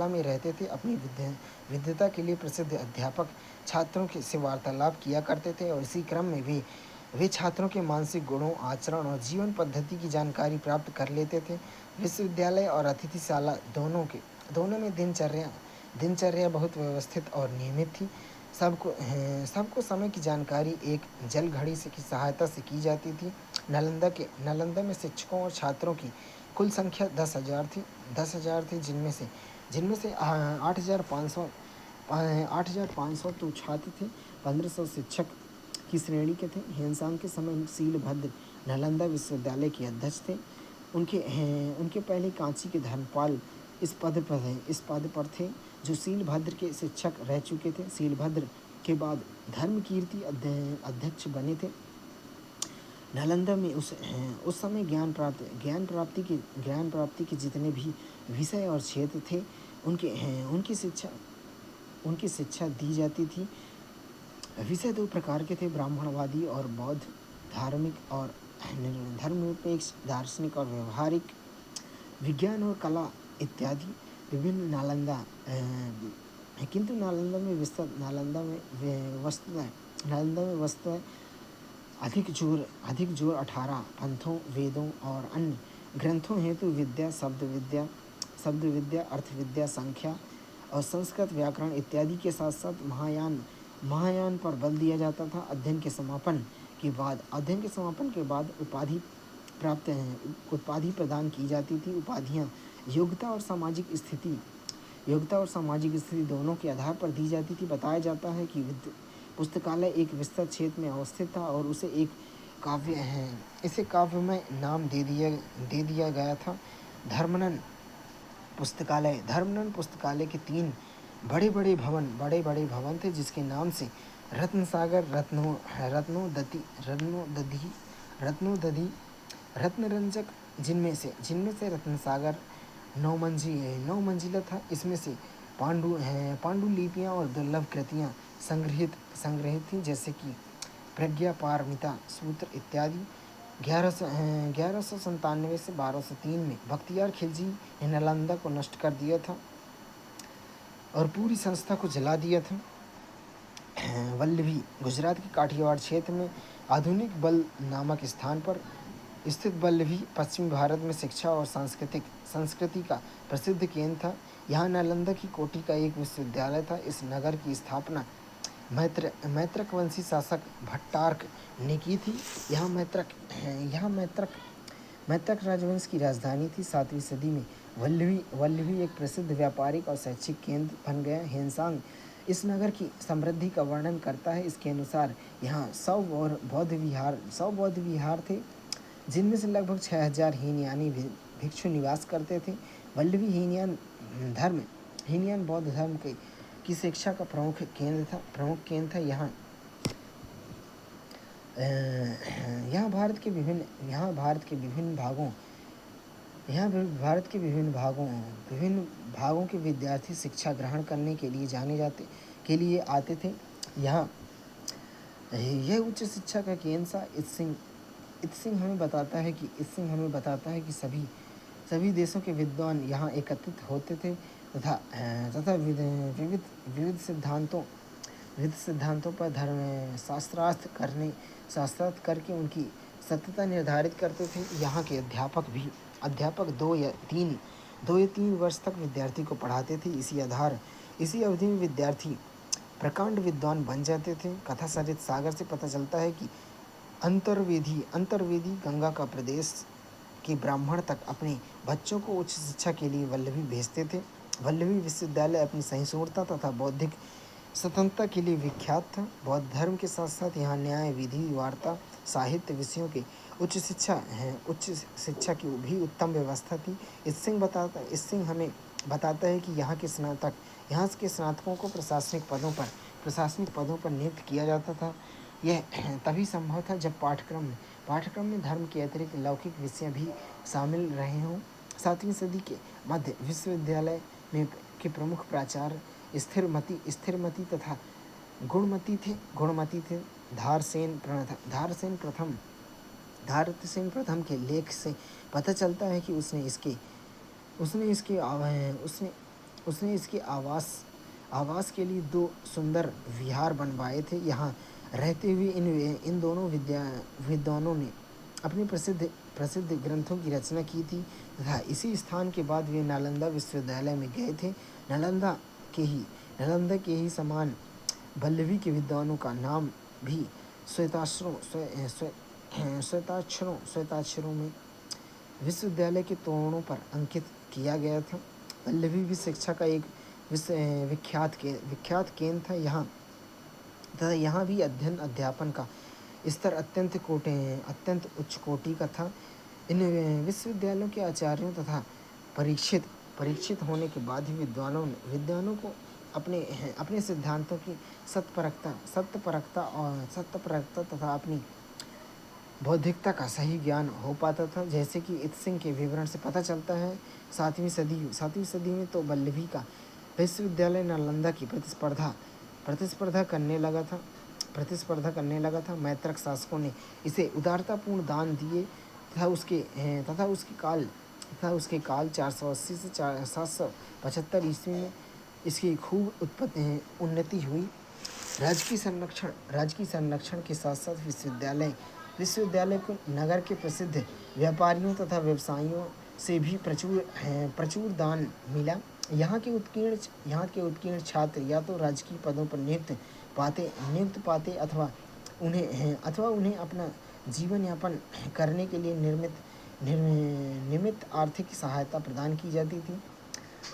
में रहते थे। अपनी विद्वता के लिए प्रसिद्ध अध्यापक छात्रों से वार्तालाप किया करते थे और इसी क्रम में वे छात्रों के मानसिक गुणों, आचरण और जीवन पद्धति की जानकारी प्राप्त कर लेते थे। विश्वविद्यालय और अतिथिशाला दोनों में दिनचर्या बहुत व्यवस्थित और नियमित थी। सबको समय की जानकारी एक जल घड़ी की सहायता से की जाती थी। नालंदा में शिक्षकों और छात्रों की कुल संख्या 10,000 थी, जिनमें से 8,500 तो छात्र थे, 1500 शिक्षक की श्रेणी के थे। हेनसांग के समय शीलभद्र नालंदा विश्वविद्यालय के अध्यक्ष थे। उनके पहले कांची के धर्मपाल इस पद पर थे, जो शीलभद्र के शिक्षक रह चुके थे। शीलभद्र के बाद धर्मकीर्ति अध्यक्ष बने थे। नालंदा में उस समय ज्ञान प्राप्ति के जितने भी विषय और क्षेत्र थे, उनकी शिक्षा दी जाती थी। विषय 2 प्रकार के थे, ब्राह्मणवादी और बौद्ध, धार्मिक और धर्मनिरपेक्ष, दार्शनिक और व्यवहारिक, विज्ञान और कला इत्यादि विभिन्न। किंतु नालंदा में वस्तुतः अधिक जोर 18 पंथों, वेदों और अन्य ग्रंथों हेतु विद्या, शब्द विद्या, अर्थ विद्या, संख्या और संस्कृत व्याकरण इत्यादि के साथ साथ महायान पर बल दिया जाता था। अध्ययन के समापन के बाद उपाधि प्रदान की जाती थी। उपाधियाँ योग्यता और सामाजिक स्थिति दोनों के आधार पर दी जाती थी। बताया जाता है कि पुस्तकालय एक विस्तृत क्षेत्र में अवस्थित था और इसे काव्यमय नाम दे दिया गया था। धर्मनन पुस्तकालय के 3 बड़े भवन थे, जिसके नाम से रत्नसागर, रत्नोदधि, रत्नरंजक, जिनमें से रत्नसागर 9 मंजिला था। इसमें से पांडुलिपियाँ और दुर्लभ कृतियाँ संग्रहित थीं, जैसे कि प्रज्ञा पारमिता सूत्र इत्यादि। 1197 से 1203 में बख्तियार खिलजी ने नालंदा को नष्ट कर दिया था और पूरी संस्था को जला दिया था। वल्लभी गुजरात के काठियावाड़ क्षेत्र में आधुनिक बल नामक स्थान पर स्थित वल्लभी पश्चिमी भारत में शिक्षा और संस्कृति का प्रसिद्ध केंद्र था। यहाँ नालंदा की कोटि का एक विश्वविद्यालय था। इस नगर की स्थापना मैत्रक वंशी शासक भट्टार्क ने की थी। यहाँ मैत्रक राजवंश की राजधानी थी। 7वीं सदी में वल्लभी एक प्रसिद्ध व्यापारिक और शैक्षिक केंद्र बन गया। हेनसांग इस नगर की समृद्धि का वर्णन करता है। इसके अनुसार यहाँ 100 बौद्ध विहार थे, जिनमें से लगभग 6000 हीनयानी भिक्षु निवास करते थे। वल्लभी हीनयान बौद्ध धर्म की शिक्षा का प्रमुख केंद्र था। यहाँ भारत के विभिन्न यहाँ भारत के विभिन्न भागों यहाँ भारत के विभिन्न भागों के विद्यार्थी शिक्षा ग्रहण करने के लिए आते थे। यहाँ यह उच्च शिक्षा का केंद्र था। इत्सिंग हमें बताता है कि सभी देशों के विद्वान यहाँ एकत्रित होते थे तथा विविध सिद्धांतों पर धर्म शास्त्रार्थ करके उनकी सत्यता निर्धारित करते थे। यहाँ के अध्यापक 2 या 3 वर्ष तक विद्यार्थी को पढ़ाते थे। इसी अवधि में विद्यार्थी प्रकांड विद्वान बन जाते थे। कथा सरित सागर से पता चलता है कि अंतर्वेदी गंगा का प्रदेश के ब्राह्मण तक अपने बच्चों को उच्च शिक्षा के लिए वल्लभी भेजते थे। वल्लभी विश्वविद्यालय अपनी सहिष्णुता तथा बौद्धिक स्वतंत्रता के लिए विख्यात था। बौद्ध धर्म के साथ साथ यहाँ न्याय, विधि, वार्ता, साहित्य विषयों के उच्च शिक्षा की भी उत्तम व्यवस्था थी। इत्सिंग हमें बताता है कि यहाँ के स्नातकों को प्रशासनिक पदों पर नियुक्त किया जाता था। यह तभी संभव था जब पाठ्यक्रम में धर्म के अतिरिक्त लौकिक विषय भी शामिल रहे हों। 7वीं सदी के मध्य विश्वविद्यालय में के प्रमुख प्राचार्य स्थिरमति तथा गुणमती थे। धारसेन प्रथम के लेख से पता चलता है कि उसने इसके आवास के लिए 2 सुंदर विहार बनवाए थे। यहाँ रहते हुए इन दोनों विद्वानों ने अपने प्रसिद्ध ग्रंथों की रचना की थी तथा इसी स्थान के बाद वे नालंदा विश्वविद्यालय में गए थे। नालंदा के ही समान वल्लभी के विद्वानों का नाम भी श्वेताक्षरों में विश्वविद्यालय के तोरणों पर अंकित किया गया था। वल्लभी भी शिक्षा का एक विख्यात केंद्र था। यहाँ भी अध्यापन का स्तर अत्यंत उच्च कोटि का था। इन विश्वविद्यालयों के आचार्यों तथा परीक्षित होने के बाद ही विद्वानों को अपने सिद्धांतों की सत्यपरकता तथा अपनी बौद्धिकता का सही ज्ञान हो पाता था। जैसे कि इत्सिंग के विवरण से पता चलता है 7वीं सदी में तो वल्लभी का विश्वविद्यालय नालंदा की प्रतिस्पर्धा करने लगा था। मैत्रक शासकों ने इसे उदारतापूर्ण दान दिए तथा उसके काल 480 से 775 ईस्वी में इसकी खूब उन्नति हुई। राजकीय संरक्षण के साथ साथ विश्वविद्यालय को नगर के प्रसिद्ध व्यापारियों तथा व्यवसायियों से भी प्रचुर दान मिला। यहाँ के उत्कीर्ण छात्र या तो राजकीय पदों पर नियुक्त पाते अथवा उन्हें अपना जीवन यापन करने के लिए नियमित आर्थिक सहायता प्रदान की जाती थी।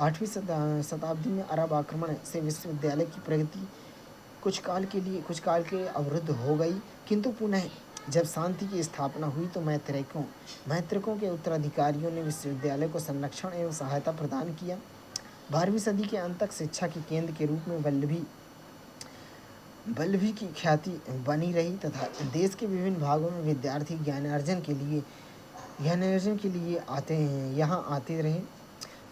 8वीं शताब्दी में अरब आक्रमण से विश्वविद्यालय की प्रगति कुछ काल के अवरुद्ध हो गई, किंतु पुनः जब शांति की स्थापना हुई तो मैत्रकों के उत्तराधिकारियों ने विश्वविद्यालय को संरक्षण एवं सहायता प्रदान किया। 12वीं सदी के अंत तक शिक्षा के केंद्र के रूप में वल्लभी की ख्याति बनी रही तथा देश के विभिन्न भागों में विद्यार्थी ज्ञानार्जन के लिए यहाँ आते रहे।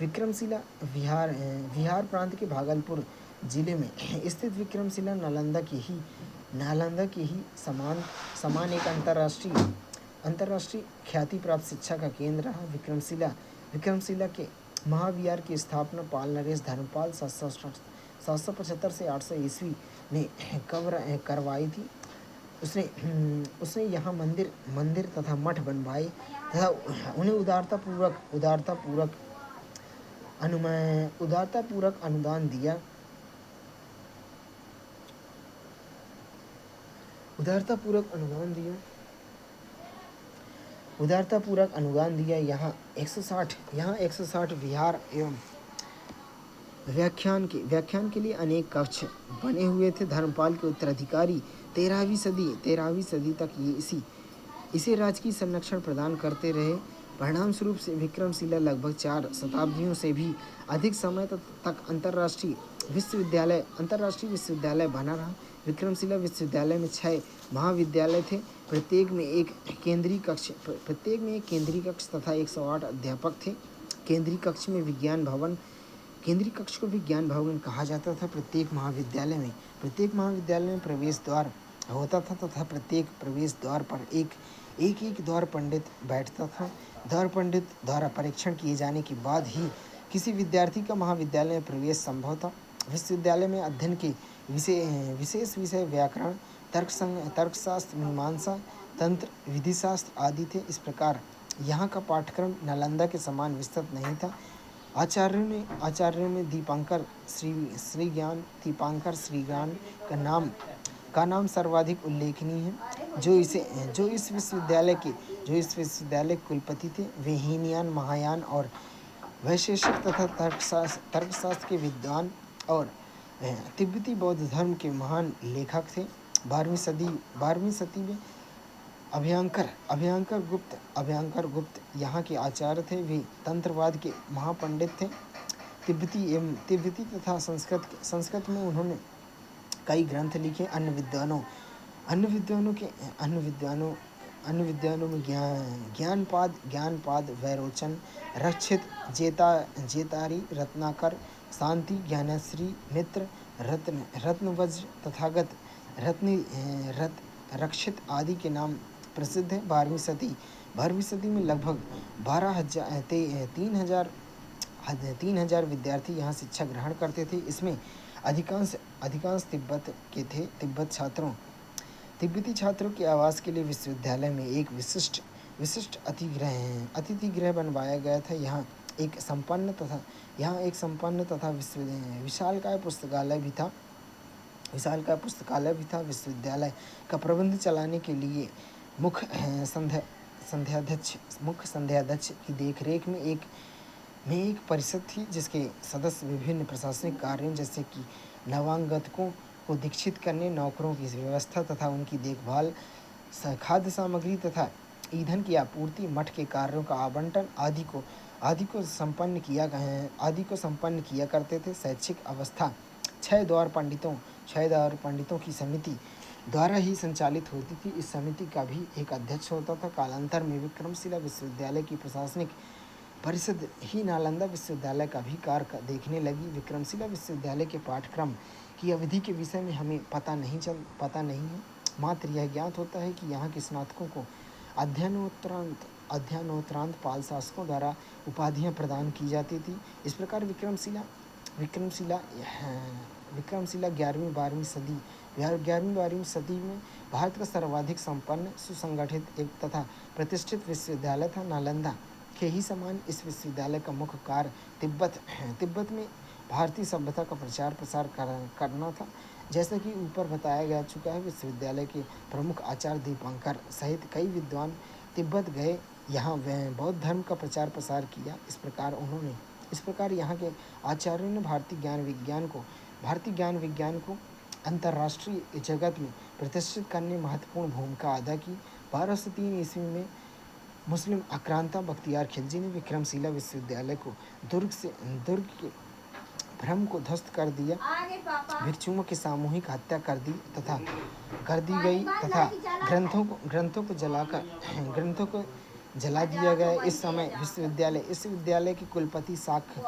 विक्रमशिला बिहार प्रांत के भागलपुर जिले में स्थित विक्रमशिला नालंदा के ही समान एक अंतर्राष्ट्रीय ख्याति प्राप्त शिक्षा का केंद्र रहा। विक्रमशिला के महाविहार की स्थापना पाल नरेश धर्मपाल 775 से 800 ईस्वी ने करवाई थी। उसने यहाँ मंदिर तथा मठ बनवाए तथा उन्हें उदारतापूर्वक अनुदान दिया। यहाँ 160 विहार एवं व्याख्यान के लिए अनेक कक्ष बने हुए थे। धर्मपाल के उत्तराधिकारी 13वीं सदी तक इसे राजकीय संरक्षण प्रदान करते रहे। परिणाम स्वरूप से विक्रमशिला लगभग 4 शताब्दियों से भी अधिक समय तक अंतर्राष्ट्रीय विश्वविद्यालय अंतर्राष्ट्रीय विश्वविद्यालय बना रहा। विक्रमशिला विश्वविद्यालय में 6 महाविद्यालय थे। प्रत्येक में एक केंद्रीय कक्ष तथा 108 अध्यापक थे। केंद्रीय कक्ष को विज्ञान भवन कहा जाता था। प्रत्येक महाविद्यालय में प्रवेश द्वार होता था तथा प्रत्येक प्रवेश द्वार पर एक द्वार पंडित बैठता था। द्वार पंडित द्वारा परीक्षण किए जाने के बाद ही किसी विद्यार्थी का महाविद्यालय में प्रवेश संभव था। विश्वविद्यालय में अध्ययन के विशेष विषय व्याकरण, तर्कशास्त्र, मीमांसा, तंत्र, विधिशास्त्र आदि थे। इस प्रकार यहाँ का पाठ्यक्रम नालंदा के समान विस्तृत नहीं था। आचार्यों में दीपांकर श्रीज्ञान का नाम सर्वाधिक उल्लेखनीय है। जो इस विश्वविद्यालय के कुलपति थे वे हीनयान, महायान और वैशेषिक तथा तर्कशास्त्र के विद्वान और तिब्बती बौद्ध धर्म के महान लेखक थे। 12वीं सदी में अभयंकर गुप्त यहाँ के आचार्य थे। वे तंत्रवाद के महापंडित थे। तिब्बती तथा संस्कृत में उन्होंने कई ग्रंथ लिखे। अन्य विद्वानों में ज्ञानपाद, वैरोचन, रक्षित, जेतारी, रत्नाकर, शांति, ज्ञानश्री, मित्र, रत्नवज्र, तथागत, रक्षित आदि के नाम प्रसिद्ध है। 12वीं सदी में लगभग 3,000 विद्यार्थी यहाँ शिक्षा ग्रहण करते थे। इसमें अधिकांश तिब्बती छात्रों के आवास के लिए विश्वविद्यालय में एक विशिष्ट अतिथि गृह बनवाया गया था। यहाँ एक संपन्न तथा विशालकाय पुस्तकालय भी था। विश्वविद्यालय का प्रबंध चलाने के लिए मुख्य संध्याध्यक्ष की देखरेख में एक परिषद थी, जिसके सदस्य विभिन्न प्रशासनिक कार्यों जैसे कि नवागंतुकों को दीक्षित करने, नौकरों की व्यवस्था तथा उनकी देखभाल, खाद्य सामग्री तथा ईंधन की आपूर्ति, मठ के कार्यों का आवंटन आदि को संपन्न किया करते थे। शैक्षिक अवस्था 6 द्वार पंडितों की समिति द्वारा ही संचालित होती थी। इस समिति का भी एक अध्यक्ष होता था। कालांतर में विक्रमशिला विश्वविद्यालय की प्रशासनिक परिषद ही नालंदा विश्वविद्यालय का भी कार्य देखने लगी। विक्रमशिला विश्वविद्यालय के पाठ्यक्रम की अवधि के विषय में हमें पता नहीं है। मात्र यह ज्ञात होता है कि यहाँ के स्नातकों को अध्ययनोत्तरांत पाल शासकों द्वारा उपाधियाँ प्रदान की जाती थी। इस प्रकार विक्रमशिला 11वीं-12वीं सदी में भारत का सर्वाधिक संपन्न, सुसंगठित तथा प्रतिष्ठित विश्वविद्यालय था। नालंदा के ही समान इस विश्वविद्यालय का मुख्य कार्य तिब्बत में भारतीय सभ्यता का प्रचार प्रसार करना था। जैसा कि ऊपर बताया जा चुका है, विश्वविद्यालय के प्रमुख आचार्य दीपांकर सहित कई विद्वान तिब्बत गए, यहाँ बौद्ध धर्म का प्रचार प्रसार किया। इस प्रकार यहाँ के आचार्यों ने भारतीय ज्ञान विज्ञान को अंतर्राष्ट्रीय जगत में प्रतिष्ठित करने में महत्वपूर्ण भूमिका अदा की। 1203 ईस्वी में मुस्लिम आक्रांता बख्तियार खिलजी ने विक्रमशिला विश्वविद्यालय को दुर्ग के भ्रम को ध्वस्त कर दिया। भिक्षुओं की सामूहिक हत्या कर दी गई तथा ग्रंथों को जला दिया गया। इस समय विश्वविद्यालय के कुलपति शाक्य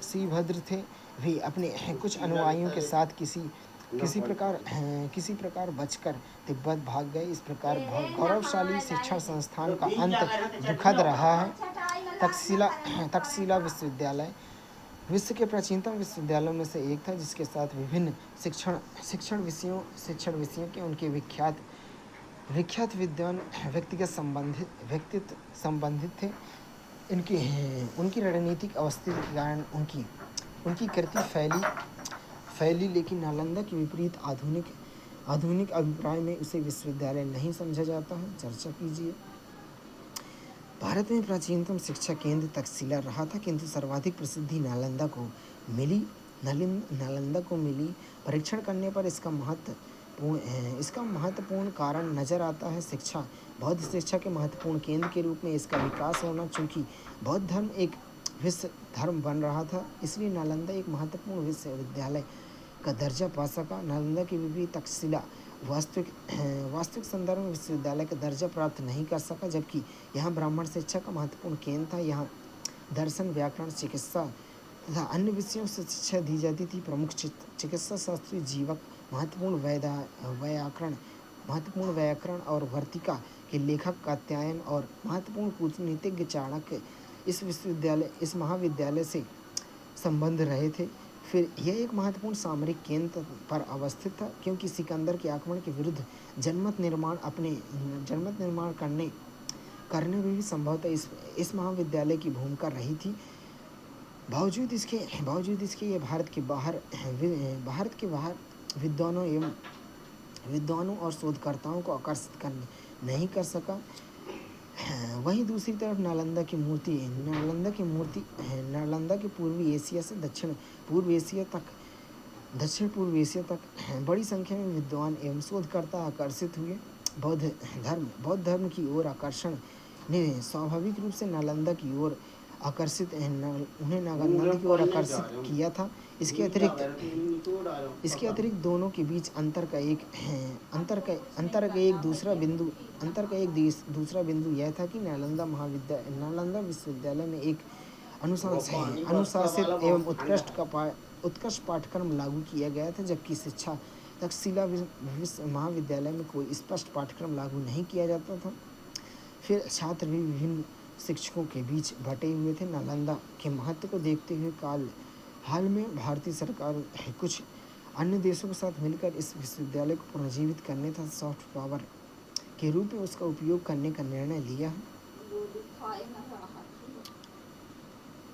श्रीभद्र थे। वे अपने कुछ अनुयायियों के साथ किसी प्रकार बचकर तिब्बत भाग गए। इस प्रकार गौरवशाली शिक्षण संस्थान का अंत दुखद रहा है। तक्षशिला विश्वविद्यालय विश्व के प्राचीनतम विश्वविद्यालयों में से एक था, जिसके साथ विभिन्न शिक्षण विषयों के उनके विख्यात विद्वान व्यक्तित्व संबंधित थे। उनकी रणनीतिक अवस्थिति के कारण उनकी कृति फैली, लेकिन नालंदा के विपरीत आधुनिक अभिप्राय में उसे विश्वविद्यालय नहीं समझा जाता है। चर्चा कीजिए। भारत में प्राचीनतम शिक्षा केंद्र तक्षशिला रहा था, किंतु सर्वाधिक प्रसिद्धि नालंदा को मिली। परीक्षण करने पर इसका महत्वपूर्ण कारण नजर आता है। बौद्ध शिक्षा के महत्वपूर्ण केंद्र के रूप में इसका विकास होना, चूँकि बौद्ध धर्म एक धर्म बन रहा था, इसलिए नालंदा एक महत्वपूर्ण विश्वविद्यालय का दर्जा पा सका। नालंदा के विपरीत तक्षशिला वास्तविक संदर्भ में विश्वविद्यालय का दर्जा प्राप्त नहीं कर सका, जबकि यहाँ ब्राह्मण शिक्षा का महत्वपूर्ण केंद्र था। यहाँ दर्शन, व्याकरण, चिकित्सा तथा अन्य विषयों से शिक्षा दी जाती थी। प्रमुख चिकित्सा शास्त्री, जीवक, महत्वपूर्ण व्याकरण और वर्तिका के लेखक, कात्यायन और महत्वपूर्ण कूटनीतिज्ञ चाणक्य इस महाविद्यालय से संबंध रहे थे। फिर यह एक महत्वपूर्ण सामरिक केंद्र पर अवस्थित था, क्योंकि सिकंदर के आक्रमण के विरुद्ध जनमत निर्माण करने में भी संभवतः इस महाविद्यालय की भूमिका रही थी। बावजूद इसके ये भारत के बाहर विद्वानों और शोधकर्ताओं को आकर्षित नहीं कर सका। वहीं दूसरी तरफ नालंदा की मूर्ति पूर्वी एशिया से दक्षिण पूर्व एशिया तक बड़ी संख्या में विद्वान एवं शोधकर्ता आकर्षित हुए। बौद्ध धर्म की ओर आकर्षण ने स्वाभाविक रूप से उन्हें नालंदा की ओर आकर्षित किया था। इसके अतिरिक्त दोनों के बीच अंतर का एक दूसरा बिंदु यह था कि नालंदा विश्वविद्यालय में एक अनुशासित एवं उत्कृष्ट पाठ्यक्रम लागू किया गया था, जबकि तक्षशिला महाविद्यालय में कोई स्पष्ट पाठ्यक्रम लागू नहीं किया जाता था। फिर छात्र भी विभिन्न शिक्षकों के बीच बटे हुए थे। नालंदा के महत्व को देखते हुए हाल में भारतीय सरकार कुछ अन्य देशों के साथ मिलकर इस विश्वविद्यालय को पुनर्जीवित करने तथा सॉफ्ट पावर के रूप में उसका उपयोग करने का निर्णय लिया है।